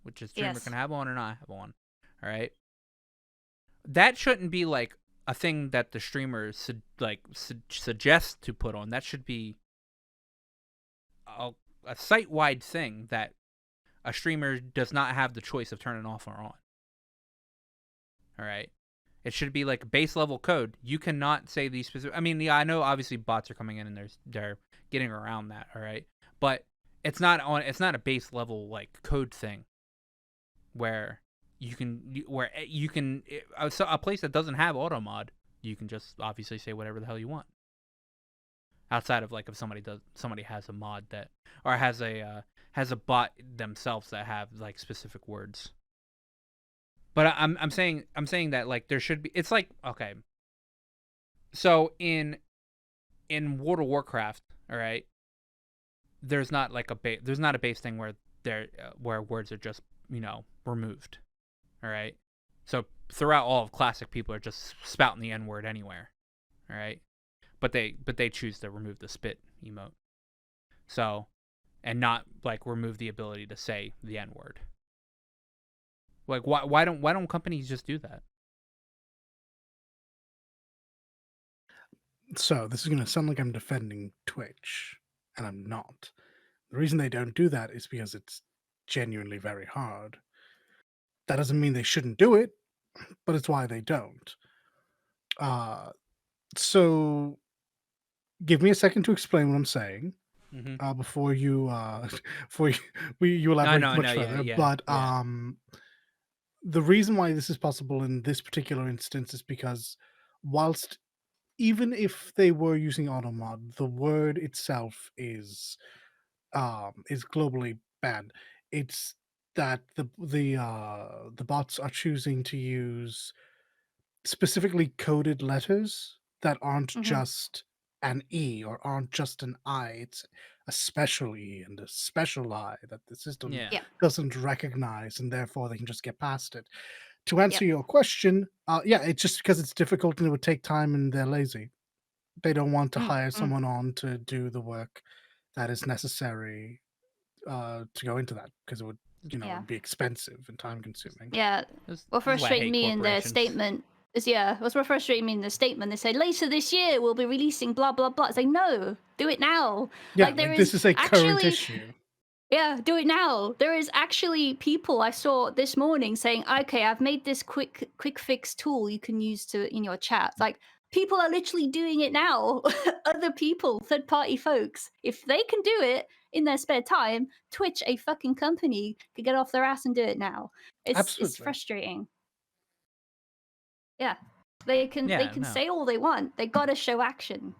which a streamer Yes. can have on or not have on, all right. That shouldn't be like a thing that the streamer suggests to put on. That should be a, a site wide thing that a streamer does not have the choice of turning off or on. All right. It should be like base level code. You cannot say these specific. I mean, yeah, I know obviously bots are coming in and they're getting around that. All right, but it's not on. It's not a base level like code thing where you can a place that doesn't have auto mod. You can just obviously say whatever the hell you want. Outside of like if somebody has a mod that or has a bot themselves that have like specific words. But I'm saying that like there should be. It's like okay. So in World of Warcraft, all right, there's not like there's not a base thing where where words are just removed, all right. So throughout all of Classic, people are just spouting the N word anywhere, all right. But they choose to remove the spit emote, so and not like remove the ability to say the N word. Like why don't companies just do that? so this is going to sound like I'm defending Twitch, and I'm not. The reason they don't do that is because it's genuinely very hard. That doesn't mean they shouldn't do it, but it's why they don't. So give me a second to explain what I'm saying Mm-hmm. before you before you elaborate No, much yeah, further. yeah, But yeah. the reason why this is possible in this particular instance is because whilst even if they were using automod, the word itself is globally banned. It's that the bots are choosing to use specifically coded letters that aren't Mm-hmm. just an E or aren't just an I. It's a special E and a special I that the system Yeah. Yep. doesn't recognize, and therefore they can just get past it. To answer Yep. your question, yeah, it's just because it's difficult and it would take time and they're lazy. They don't want to hire Mm-hmm. someone on to do the work that is necessary to go into that because it would, Yeah. it'd be expensive and time consuming. Yeah. This, What this is why I frustrated hate me in their corporations. statement is what's what frustrated me in the statement. They said later this year we'll be releasing blah blah blah. It's like no, do it now. Yeah, Like there like this is is a current actually issue. yeah, do it now. There is actually people I saw this morning saying, okay, I've made this quick fix tool you can use to in your chat. Like People are literally doing it now. Other people, third party folks, if they can do it in their spare time, Twitch, a fucking company, could get off their ass and do it now. It's Absolutely. frustrating. Yeah. They Yeah, can no. say all they want. They gotta show action.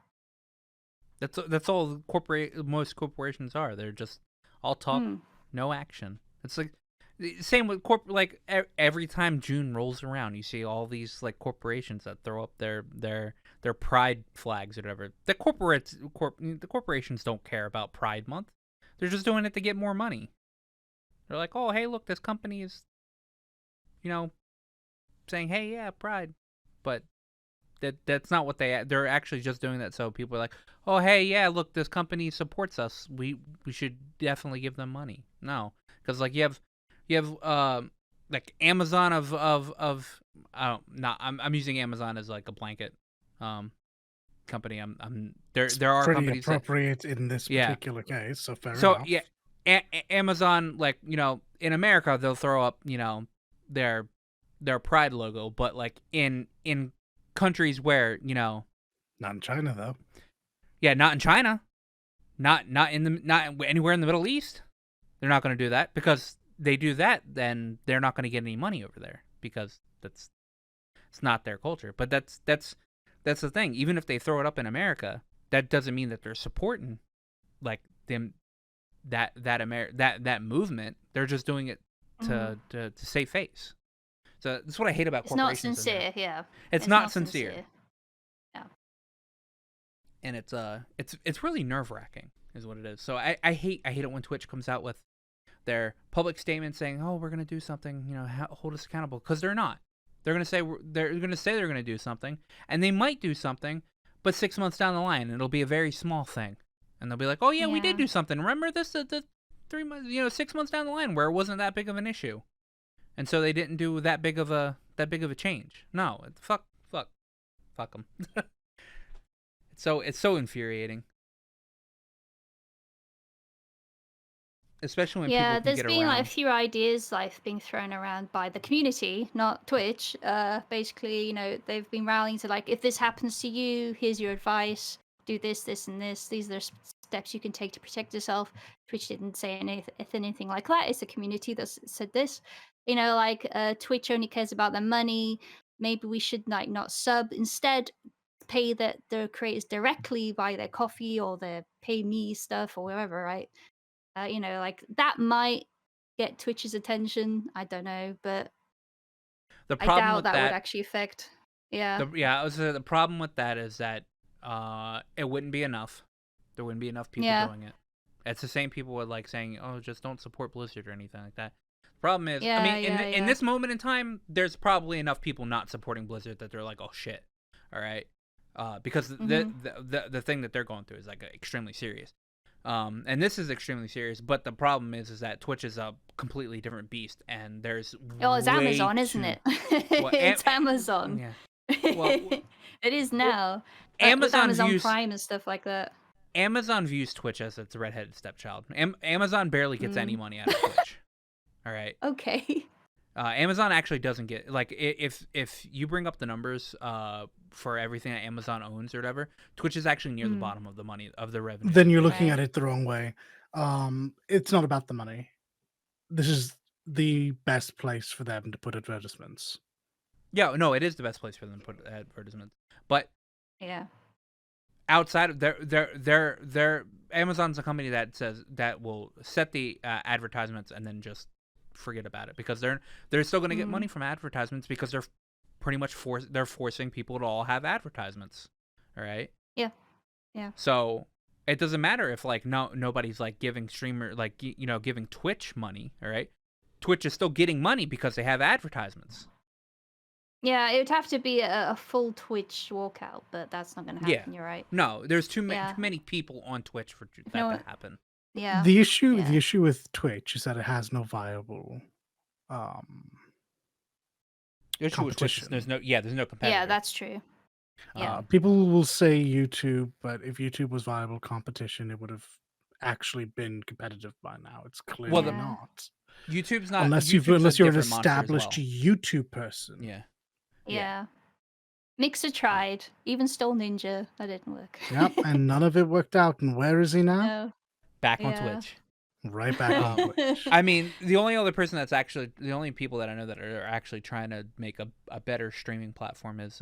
That's all most corporations are. They're just all talk, Mm. no action. It's like same with every time June rolls around, you see all these like corporations that throw up their pride flags or whatever. The corporations don't care about Pride Month. They're just doing it to get more money. They're like, "Oh, hey, look, this company is you know, saying, "Hey, yeah, Pride." But that's not what they're actually just doing that so people are like, "Oh, hey, yeah, look, this company supports us. We should definitely give them money." No, because like you have like Amazon of not I'm using Amazon as like a blanket company. I'm there are Pretty companies that appropriate in this yeah. particular case, so fair So enough. yeah, Amazon, like in America they'll throw up their Pride logo, but like in countries where Not in China, though. yeah, not in China, not anywhere in the Middle East, they're not going to do that because they do that, then they're not going to get any money over there because it's not their culture. But that's the thing. Even if they throw it up in America, that doesn't mean that they're supporting like them that movement. They're just doing it Mm. to save face. So that's what I hate about It's not corporations in there. sincere, yeah. It's It's not not sincere, sincere. Yeah. and it's really nerve wracking, is what it is. So I hate it when Twitch comes out with their public statement saying, "Oh, we're gonna do something, hold us accountable," because they're not. They're gonna say they're gonna do something, and they might do something, but 6 months down the line, it'll be a very small thing, and they'll be like, "Oh yeah, we did Yeah. do something. Remember this the 3 months, 6 months down the line where it wasn't that big of an issue." And so they didn't do that big of a change. No, fuck them. It's so infuriating, especially when people Yeah, can there's get been like a around. few ideas like being thrown around by the community, not Twitch. Basically, they've been rallying to like, if this happens to you, here's your advice. Do this, this, and this. These are the steps you can take to protect yourself. Twitch didn't say anything like that. It's the community that said this. Like Twitch only cares about their money. Maybe we should like not sub. Instead, pay the creators directly by their coffee or their pay me stuff or whatever, right? Like that might get Twitch's attention. I don't know, but The I problem doubt with that would that, actually affect. Yeah. I was the problem with that is that it wouldn't be enough. There wouldn't be enough people Yeah. doing it. It's the same people with like saying, "Oh, just don't support Blizzard or anything like that." Problem is, I Yeah. mean, Yeah. in Yeah. this moment in time, there's probably enough people not supporting Blizzard that they're like, "Oh shit," all right, because Hmm. the thing that they're going through is like extremely serious. And this is extremely serious, but the problem is that Twitch is a completely different beast, and there's Oh, it's way Amazon, isn't too it? well, It's Amazon. yeah. Well, It is well, now, with Amazon Amazon views Prime and stuff like that. Amazon views Twitch as its redheaded stepchild. Amazon barely gets any Mm. money out of Twitch. All right. Okay. Amazon actually doesn't get like if you bring up the numbers for everything that Amazon owns or whatever, Twitch is actually near the Mm. bottom of the money of the revenue. Then you're looking Right. at it the wrong way. It's not about the money. This is the best place for them to put advertisements. Yeah, no, it is the best place for them to put advertisements. But Yeah. outside of their Amazon's a company that says that will set the advertisements and then just forget about it because they're still going to get Mm. money from advertisements because they're pretty much they're forcing people to all have advertisements. All right. Yeah. Yeah. So it doesn't matter if like nobody's like giving streamer like giving Twitch money. All right. Twitch is still getting money because they have advertisements. Yeah, it would have to be a full Twitch walkout, but that's not going to Yeah. happen. You're right. No, there's too Yeah. many people on Twitch for If that no to one, happen. yeah. The issue Yeah. with Twitch is that it has no viable The issue with Twitch is competition. there's no competitor. Yeah, that's true. Yeah. People will say YouTube, but if YouTube was viable competition, it would have actually been competitive by now. It's clearly Yeah. not. YouTube's not Unless YouTube's a you're an different monster as established well. YouTube person. Yeah. Yeah. Mixer tried, even stole Ninja. That didn't work. Yep, and none of it worked out. And where is he now? No. Back on Yeah. Twitch. Right back on Um, Twitch. I mean, the only other person that's actually the only people that I know that are actually trying to make a better streaming platform is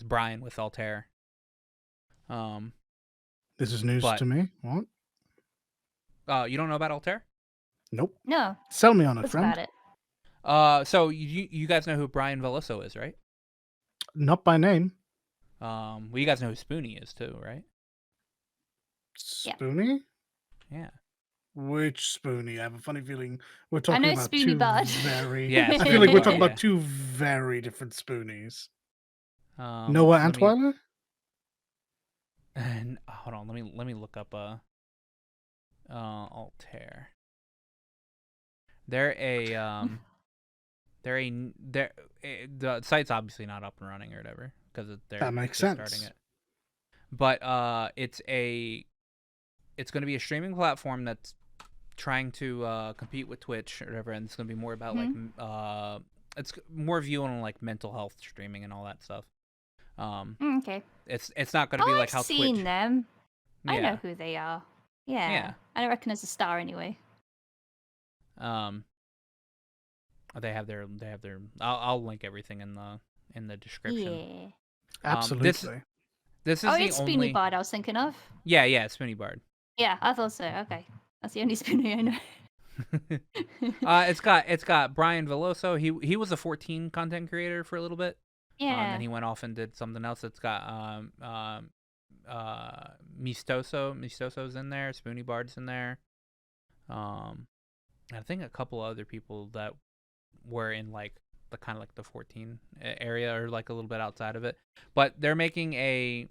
Brian with Altair. This is news but to me. What? you don't know about Altair? Nope. No. Sell me on it, What's friend. about it? So you guys know who Brian Veloso is, right? Not by name. Well, you guys know who Spoonie is too, right? Yeah. Spoonie? Yeah. Which Spoonie? I have a funny feeling we're I talking know about Spoonie two Bud. very. Yeah, I feel Spoonie like we're Bud, talking yeah. about two very different Spoonies. Noah Let me Antweiler? hold on. Let me look up Altair. They're the site's obviously not up and running or whatever because they're That makes just sense. starting it. But it's going to be a streaming platform that's trying to compete with Twitch or whatever, and it's going to be more about like it's more view on like mental health streaming and all that stuff. Okay. It's not going to be like I've how seen Twitch. them. I know Yeah. who they are. Yeah. Yeah. I don't reckon as a star anyway. They have their I'll link everything in the description. Yeah. Absolutely. This is Oh, the it's Spoonie only. Bard I was thinking of. Yeah, Spoonie Bard. Yeah, I thought so. Okay. That's the only Spoonie I know. It's got Brian Veloso. He was a 14 content creator for a little bit. Yeah. Then he went off and did something else. It's got Mistoso's in there. Spoonie Bard's in there. I think a couple other people that were in like the kind of like the 14 area or like a little bit outside of it. But they're making a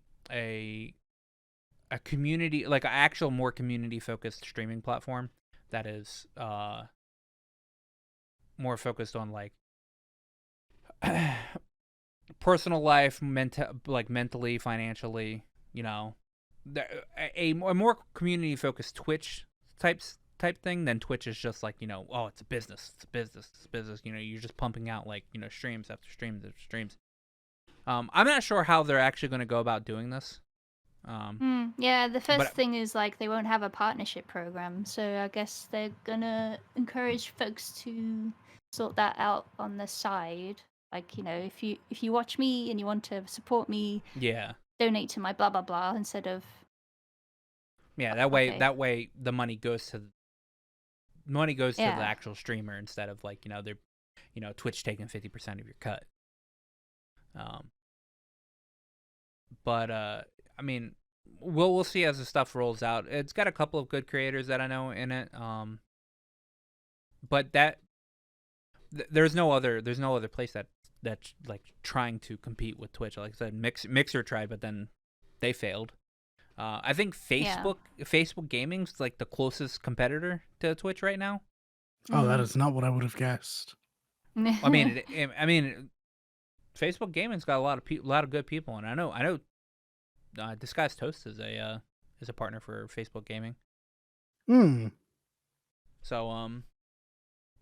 community, like an actual more community focused streaming platform that is more focused on like personal life, mentally, financially, a more community focused Twitch type thing than Twitch is just like, oh, it's a business. You're just pumping out like, streams after streams after streams. I'm not sure how they're actually going to go about doing this. Yeah, the first thing is like they won't have a partnership program, so I guess they're gonna encourage folks to sort that out on the side. Like, if you watch me and you want to support me, yeah, donate to my blah blah blah instead of that way the money goes to the actual streamer instead of like they're Twitch taking 50% of your cut. But I mean, we'll see as the stuff rolls out. It's got a couple of good creators that I know in it. But there's no other place that's like trying to compete with Twitch. Like I said, Mixer tried, but then they failed. I think Facebook Gaming's like the closest competitor to Twitch right now. Oh, that is not what I would have guessed. I mean, Facebook Gaming's got a lot of good people, and I know. Disguised Toast is a partner for Facebook Gaming. So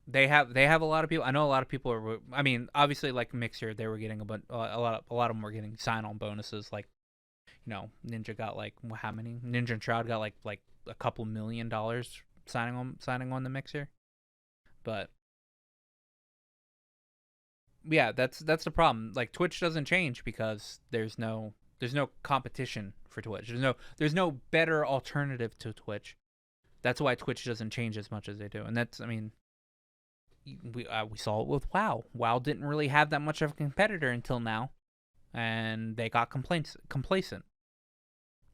they have a lot of people. I know a lot of people are. I mean, obviously, like Mixer, they were getting a lot of them were getting sign-on bonuses. Like, Ninja got like how many? Ninja and Shroud got like a couple $1 million signing on the Mixer. But yeah, that's the problem. Like Twitch doesn't change because there's no competition for Twitch. There's no better alternative to Twitch. That's why Twitch doesn't change as much as they do. And that's, I mean, we saw it with WoW. WoW didn't really have that much of a competitor until now, and they got complacent.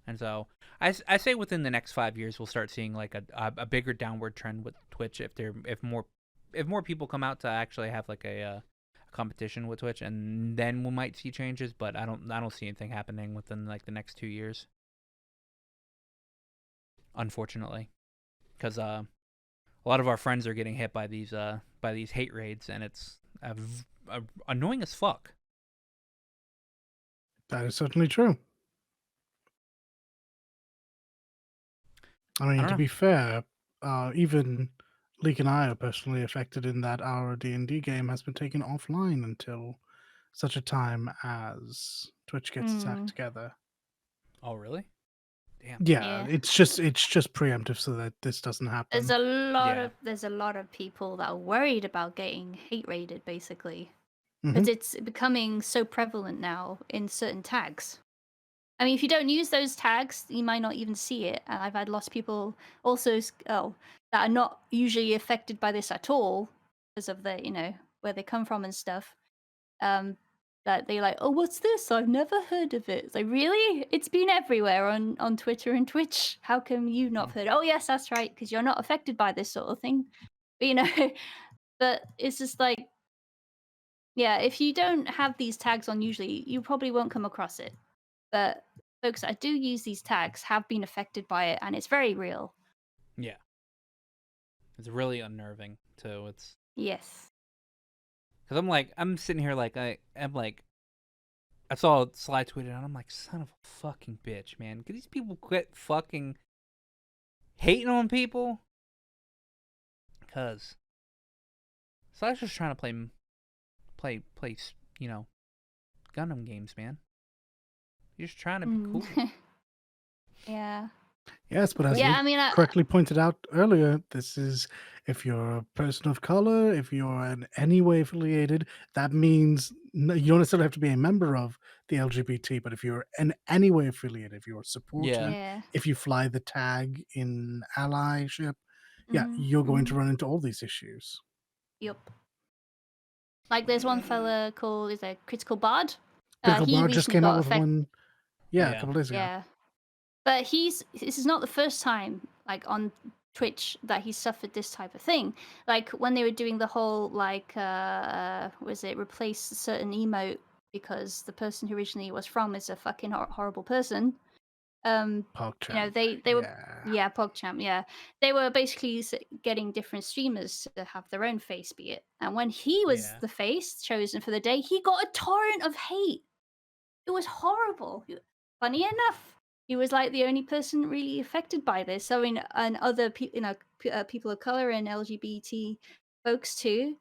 And so I say within the next 5 years we'll start seeing like a bigger downward trend with Twitch if more people come out to actually have like a competition with Twitch, and then we might see changes, but I don't see anything happening within like the next 2 years, unfortunately, because a lot of our friends are getting hit by these hate raids, and it's annoying as fuck. That is certainly true. I mean, to be fair, even Leek and I are personally affected in that our D&D game has been taken offline until such a time as Twitch gets its act Mm, together. Oh, really? Damn. Yeah, yeah. it's just preemptive so that this doesn't There's happen. a lot Yeah. of there's a lot of people that are worried about getting hate raided, basically, Hmm. because it's becoming so prevalent now in certain tags. I mean, if you don't use those tags, you might not even see it. And I've had lots of people also that are not usually affected by this at all because of the where they come from and stuff. Um, that they like, oh, what's this? I've never heard of it. It's like, really? It's been everywhere on Twitter and Twitch. How come you not Mm. heard? Oh, yes, that's right, because you're not affected by this sort of thing. But but it's just like, yeah, if you don't have these tags on, usually you probably won't come across it. But folks that do use these tags have been affected by it, and it's very real. Yeah. It's really unnerving too. It's Yes. because I'm sitting here I'm like, I saw Sly tweeted and I'm like, son of a fucking bitch, man. Could these people quit fucking hating on people? Because Sly's just trying to play, you know, Gundam games, man. You're just trying to be Mm. cool. Yeah. Yes, but as Yeah, Luke I mean, correctly pointed out earlier, this is if you're a person of color, if you're in any way affiliated, that means you don't necessarily have to be a member of the LGBT, but if you're in any way affiliated, if you're a supporter, Yeah. yeah. if you fly the tag in allyship, yeah, Hmm. you're going to Hmm. run into all these issues. Yup. Like, there's one fella called is a Critical Bard. Critical He Bar just recently came out got with affected. one, yeah, a Yeah. couple days ago. Yeah. But this is not the first time, like, on Twitch that he suffered this type of thing. Like, when they were doing the whole, like, was it replace a certain emote because the person who originally was from is a fucking horrible person. PogChamp, They were, yeah. yeah, PogChamp, yeah. They were basically getting different streamers to have their own face be it. And when he was Yeah. the face chosen for the day, he got a torrent of hate. It was horrible. Funny enough, he was like the only person really affected by this. So, and other people of color and LGBT folks too.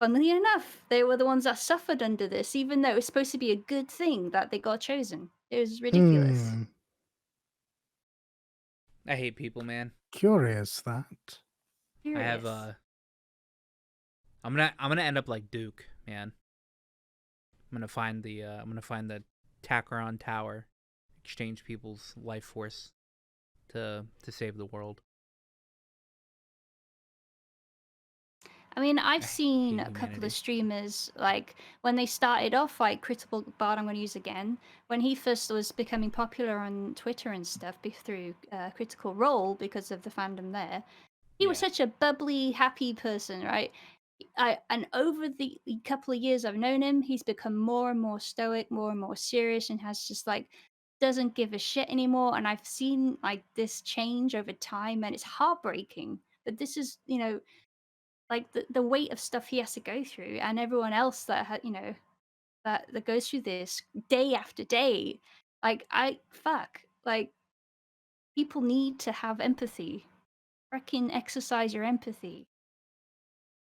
Funnily enough, they were the ones that suffered under this, even though it was supposed to be a good thing that they got chosen. It was ridiculous. I hate people, man. Curious that. I have Curious. I'm gonna end up like Duke, man. I'm gonna find the Takaron Tower, exchange people's life force to save the world. I mean, I've I seen hate a couple of humanity. streamers, like, when they started off, like, Critical Bard, I'm going to use again, when he first was becoming popular on Twitter and stuff through Critical Role because of the fandom there, he was Yeah. such a bubbly, happy person, right? And over the couple of years I've known him, he's become more and more stoic, more and more serious, and has just, like, doesn't give a shit anymore. And I've seen, like, this change over time, and it's heartbreaking. But this is, like the weight of stuff he has to go through, and everyone else that that goes through this day after day. Like, like, people need to have empathy. Freaking exercise your empathy.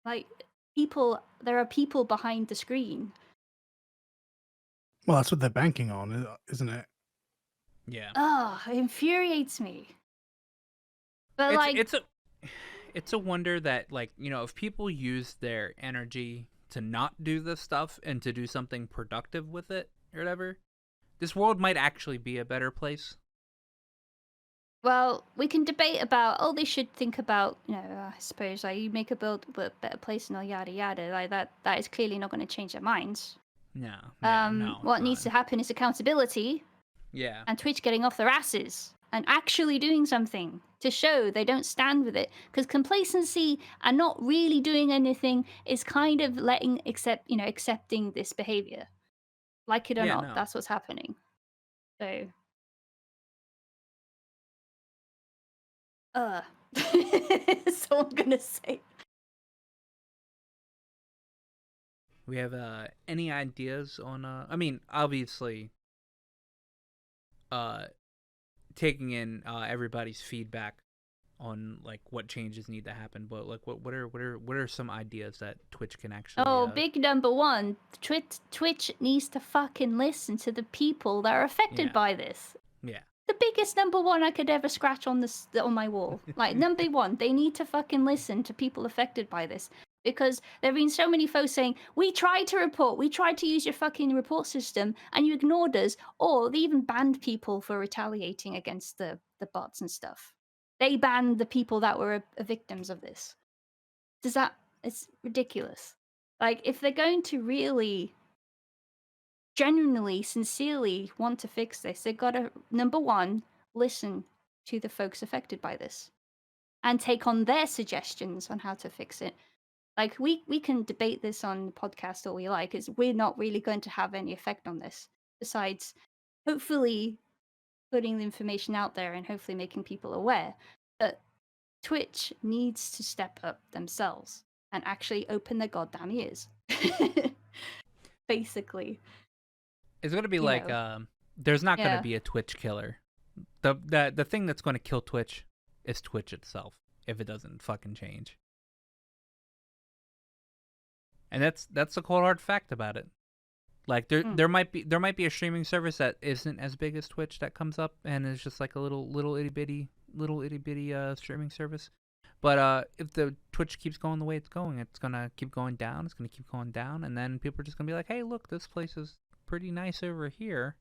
Like, there are people behind the screen. Well, that's what they're banking on, isn't it? Yeah. Oh, it infuriates me. But It's like, it's a it's a wonder that, like, if people use their energy to not do this stuff and to do something productive with it or whatever, this world might actually be a better place. well, we can debate about, oh, they should think about, I suppose, like, you make a better place and all yada yada, like that is clearly not going to change their minds. No. Yeah, no, it's What needs not. to happen is accountability, Yeah. and Twitch getting off their asses and actually doing something to show they don't stand with it. Because complacency and not really doing anything is kind of accepting this behavior, like it or Yeah, not. no. That's what's happening. So, uh, so I'm gonna say, We have any ideas on I mean, obviously uh taking in everybody's feedback like what changes need to happen. But like, what are some ideas that Twitch can actually? Oh, big number one. Twitch needs to fucking listen to the people that are affected Yeah. by this. Yeah. The biggest number one I could ever scratch on on my wall. Like number one, they need to fucking listen to people affected by this. Because there have been so many folks saying, we tried to report, we tried to use your fucking report system, and you ignored us, or they even banned people for retaliating against the bots and stuff. They banned the people that were victims of this. It's ridiculous. Like, if they're going to really genuinely, sincerely want to fix this, they've got to, number one, listen to the folks affected by this and take on their suggestions on how to fix it. Like, we can debate this on the podcast all we like, is we're not really going to have any effect on this, besides hopefully putting the information out there and hopefully making people aware. But Twitch needs to step up themselves and actually open their goddamn ears. Basically. It's gonna be You like know. there's not gonna Yeah. be a Twitch killer. The thing that's gonna kill Twitch is Twitch itself if it doesn't fucking change. And that's the cold hard fact about it. Like there might be a streaming service that isn't as big as Twitch that comes up and is just like a little itty bitty streaming service. But if the Twitch keeps going the way it's going, it's gonna keep going down. It's gonna keep going down, and then people are just gonna be like, "Hey, look, this place is pretty nice over here."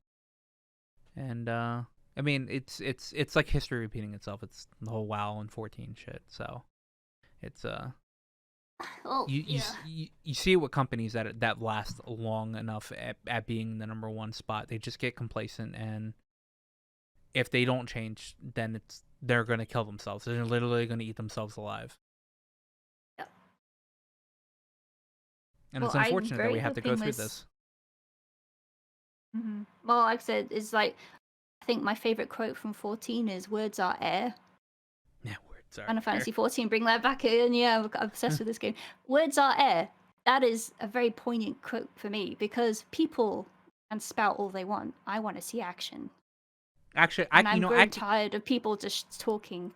And I mean, it's like history repeating itself. It's the whole WoW and 14 shit. So it's Oh, you see what companies that last long enough at being the number one spot, they just get complacent, and if they don't change, then they're gonna kill themselves. They're literally gonna eat themselves alive. Yep. And it's unfortunate that we have to go through this. Mm-hmm. Well, like I said, it's like, I think my favorite quote from 14 is "Words are air." Yeah, words are Final air. Fantasy 14, bring that back in. Yeah, I'm obsessed with this game. Words are air. That is a very poignant quote for me, because people can spout all they want. I want to see action. Actually, I'm growing tired of people just talking.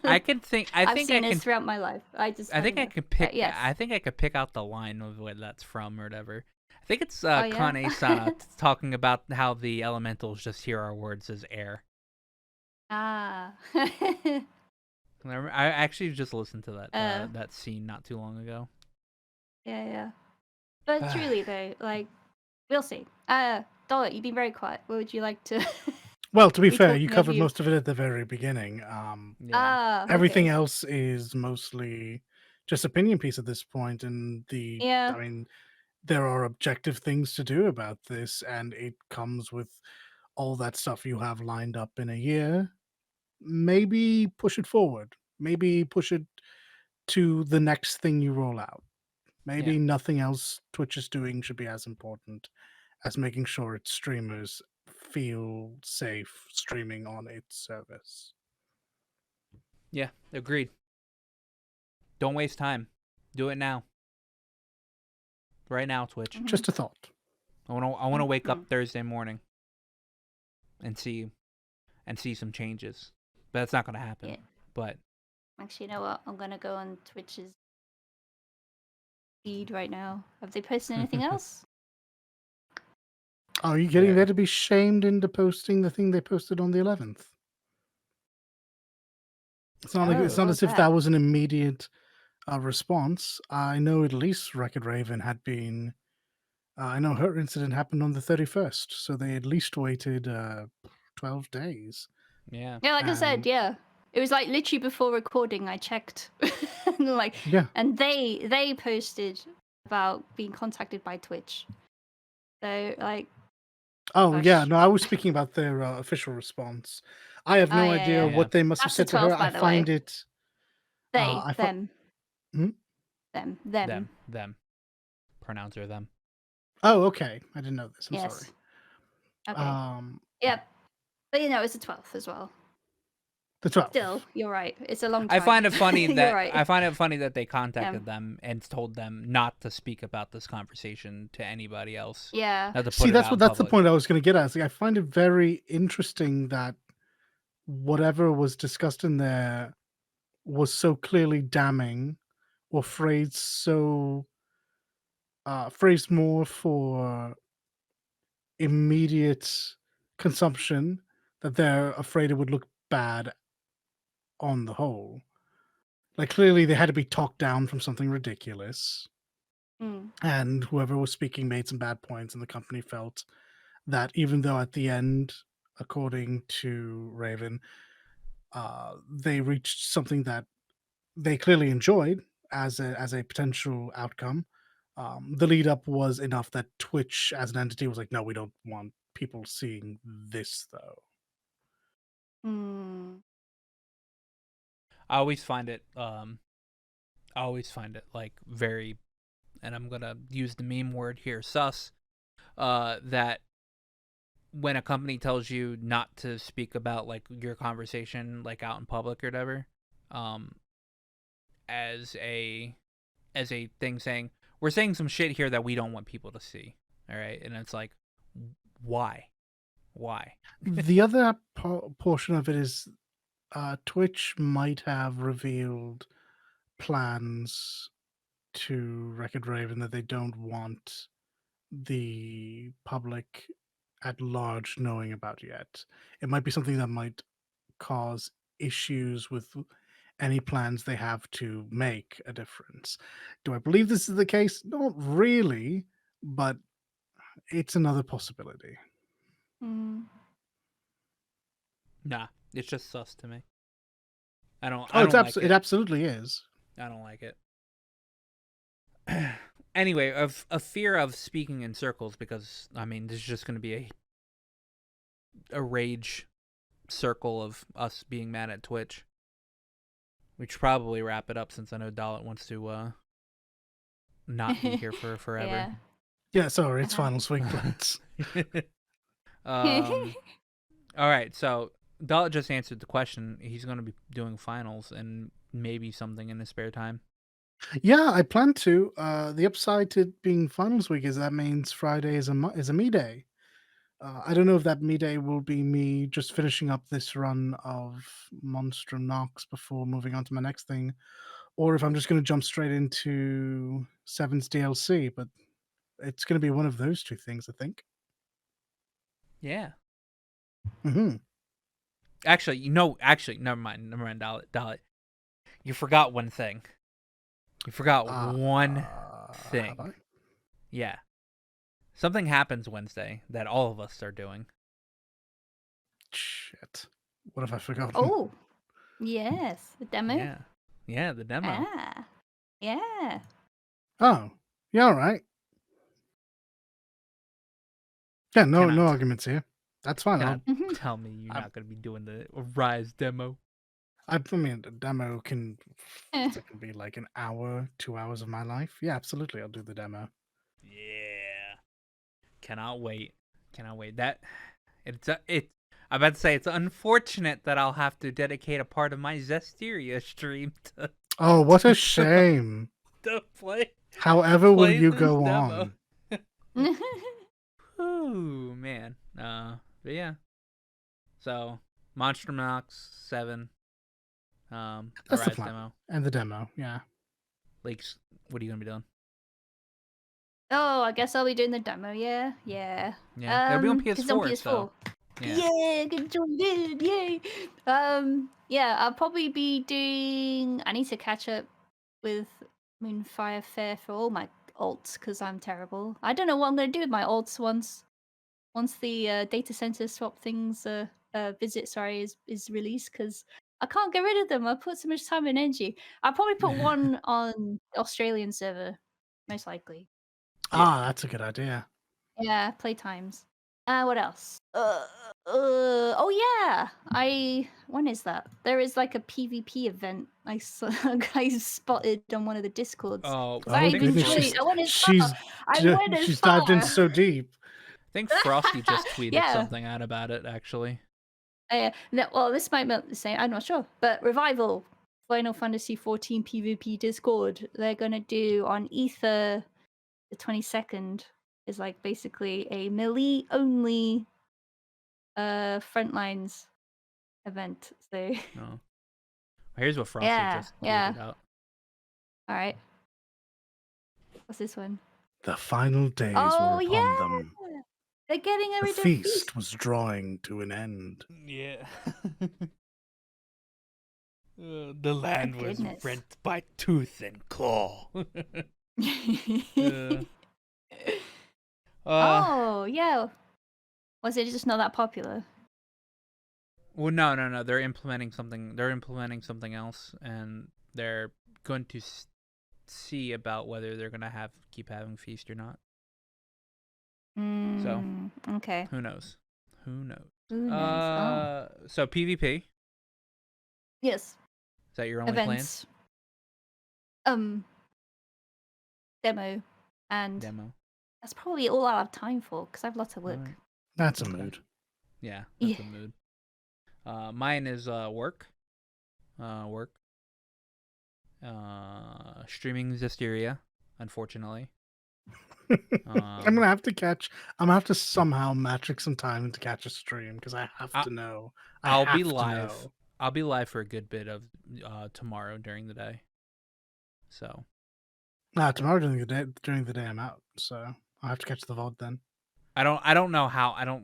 I can think. I've seen this throughout my life. I think I could pick. yes. I think I could pick out the line of where that's from or whatever. I think it's Oh, yeah? Kane-sama talking about how the elementals just hear our words as air. Ah. I actually just listened to that scene not too long ago. Yeah. But truly though, like, we'll see. Dollar, you've been very quiet. What would you like to? Well, to be fair, talking you of covered you. most of it at the very beginning. Yeah. Everything Okay. else is mostly just opinion piece at this point, and Yeah. I mean, there are objective things to do about this, and it comes with all that stuff you have lined up in a year. Maybe push it forward. Maybe push it to the next thing you roll out. Maybe nothing else Twitch is doing should be as important as making sure its streamers feel safe streaming on its service. Yeah, agreed. Don't waste time. Do it now. Right now, Twitch. Just a thought. I want to wake up Thursday morning and see some changes. But that's not going to happen. Yeah. But Actually, you know what? I'm gonna go on Twitch's feed right now. Have they posted anything else? Are you getting there to be shamed into posting the thing they posted on the 11th? It's not as if that was an immediate response. I know at least Record Raven had been. I know her incident happened on the 31st, so they at least waited 12 days. Yeah. Yeah, like I said, yeah. It was like literally before recording I checked. And they posted about being contacted by Twitch. So like, oh gosh. yeah, no, I was speaking about their official response. I have no idea what they must have said to her. I find it them. Hmm? Them. Pronounce her them. Oh, okay. I didn't know this. I'm Yes. sorry. Okay. Yep. But it's the 12th as well. The 12th. Still, you're right. It's a long time. I find it funny that right. I find it funny that they contacted them and told them not to speak about this conversation to anybody else. Yeah. See, that's the point I was going to get at. Like, I find it very interesting that whatever was discussed in there was so clearly damning or phrased more for immediate consumption that they're afraid it would look bad on the whole. Like, clearly, they had to be talked down from something ridiculous, Mm. and whoever was speaking made some bad points, and the company felt that even though at the end, according to Raven, they reached something that they clearly enjoyed as a potential outcome. The lead up was enough that Twitch as an entity was like, no, we don't want people seeing this though. Mm. I always find it like very, and I'm gonna use the meme word here, sus. That when a company tells you not to speak about like your conversation like out in public or whatever, um, as a thing saying we're saying some shit here that we don't want people to see. All right, and it's like, why? The other portion of it is Twitch might have revealed plans to Record Raven that they don't want the public at large knowing about yet. It might be something that might cause issues with any plans they have to make a difference. Do I believe this is the case? Not really, but it's another possibility. Mm. Nah, it's just sus to me. I don't Oh, I don't like it it. absolutely is. I don't like it. Anyway, of a fear of speaking in circles, because I mean this is just going to be a rage circle of us being mad at Twitch. We should probably wrap it up since I know Dalit wants to not be here for forever. Yeah. Yeah, sorry, it's Uh-huh. final swing plans. All right, so Dalit just answered the question. He's going to be doing finals and maybe something in his spare time. Yeah, I plan to. The upside to being finals week is that means Friday is a me day. I don't know if that me day will be me just finishing up this run of Monstrum Nox before moving on to my next thing, or if I'm just going to jump straight into Seven's DLC. But it's going to be one of those two things, I think. Yeah. Hmm. Actually, never mind, Dalit. You forgot one thing. You forgot one Have I? thing. Yeah. Something happens Wednesday that all of us are doing. Shit. What have I forgotten? Oh, yes. The demo? Yeah. Yeah, the demo. Ah. Yeah. Oh, yeah, all right. Yeah, no Cannot arguments here. That's fine. cannot Mhm. tell me you're I, not going to be doing the Rise demo. I mean, the demo can Eh. be like an hour, 2 hours of my life. Yeah, absolutely. I'll do the demo. Yeah. Cannot wait. Cannot wait. That it I'm about to say it's unfortunate that I'll have to dedicate a part of my Zestiria stream to Oh, what a shame. to play However, will play you this go demo. on? Ooh, man. But yeah. So, Monster Nox 7, the That's the Rise plan. demo. And the demo, yeah. Leaks, what are you gonna be doing? Oh, I guess I'll be doing the demo. Yeah. Yeah, it'll be on 'Cause it's on PS4, so yeah. Yeah, good job, good, yay. Yeah, I'll probably be doing. I need to catch up with Moonfire Fair for all my alts because I'm terrible. I don't know what I'm gonna do with my alts once the data center swap things visit is released because I can't get rid of them. I put so much time and energy. I'll probably put one on the Australian server, most likely. Yeah. Ah, that's a good idea. Yeah, playtimes. What else? Oh yeah. When is that? There is like a PvP event I spotted on one of the discords. Oh, 'Cause Oh I I think even goodness, joined. I went as far. I went as she's dived in far. so deep. I think Frosty just tweeted Yeah. something out about it actually. Well, this might be the same. I'm not sure. But Revival, Final Fantasy 14 PvP Discord, they're gonna do on Ether the 22nd is like basically a melee only Frontlines event. So No. Here's what Frosty Yeah, just yeah. tweeted out. All right. What's this one? The final days Oh were upon yeah, them. they're getting The rid of feast was drawing to an end. Yeah. The land was goodness. rent by tooth and claw. Uh, Oh yeah. Was it just not that popular? Well, no. They're implementing something. They're implementing something else, and they're going to see about whether they're going to keep having feast or not. So Okay. who knows? Who knows? Who knows? So PvP. Yes. Is that your only Events. Demo. And Demo. that's probably all I'll have time for because I have lots of work. Alright. That's a Okay. mood. Yeah, that's Yeah. a mood. Mine is work. Work. Streaming Zisteria, unfortunately. I'm gonna have to somehow magic some time to catch a stream because I have to know. I'll be have to live. know. I'll be live for a good bit of tomorrow during the day. So Tomorrow during the day I'm out, so I'll have to catch the VOD then. I don't know how. I don't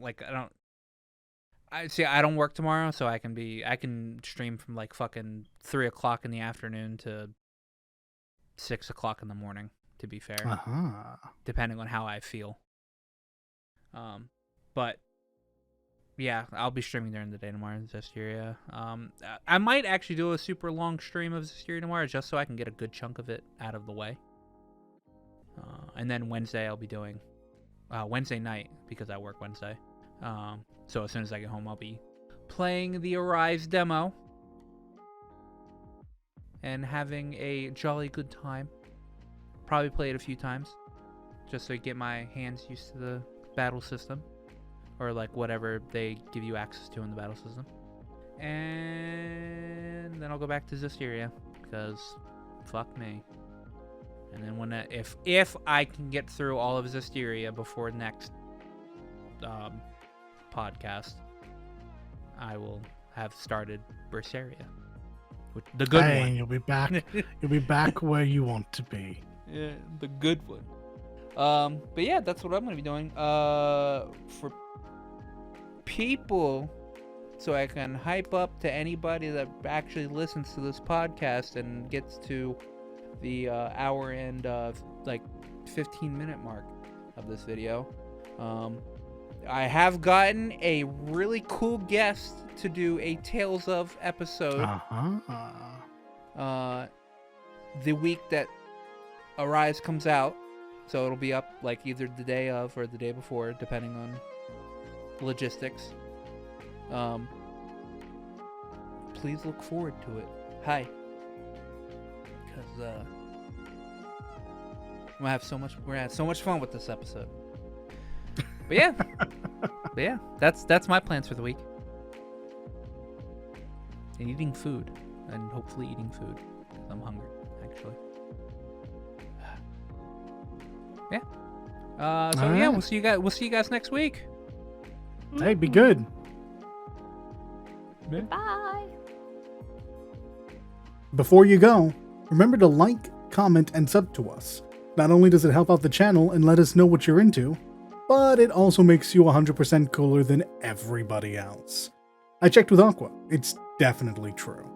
work tomorrow, so I can stream from like fucking 3 o'clock in the afternoon to 6 o'clock in the morning, to be fair. Depending on how I feel. But yeah, I'll be streaming during the day tomorrow in Zisteria. I might actually do a super long stream of Zisteria tomorrow just so I can get a good chunk of it out of the way. And then Wednesday I'll be doing Wednesday night because I work Wednesday. So as soon as I get home, I'll be playing the Arise demo and having a jolly good time. Probably play it a few times just to get my hands used to the battle system or like whatever they give you access to in the battle system. And then I'll go back to Zisteria because fuck me. And then if I can get through all of Zisteria before next podcast, I will have started Berseria, the good one. You'll be back. You'll be back where you want to be. Yeah, the good one. But yeah, that's what I'm gonna be doing. For people, so I can hype up to anybody that actually listens to this podcast and gets to the hour and like 15-minute mark of this video. I have gotten a really cool guest to do a Tales of episode. The week that Arise comes out, so it'll be up like either the day of or the day before, depending on logistics. Please look forward to it. Hi. Because we're gonna have so much fun with this episode. But yeah, that's my plans for the week. And eating food, and hopefully eating food because I'm hungry actually. Yeah. So All yeah, right. we'll see you guys next week. Hey, be good. Bye. Before you go, remember to like, comment, and sub to us. Not only does it help out the channel and let us know what you're into, but it also makes you 100% cooler than everybody else. I checked with Aqua. It's definitely true.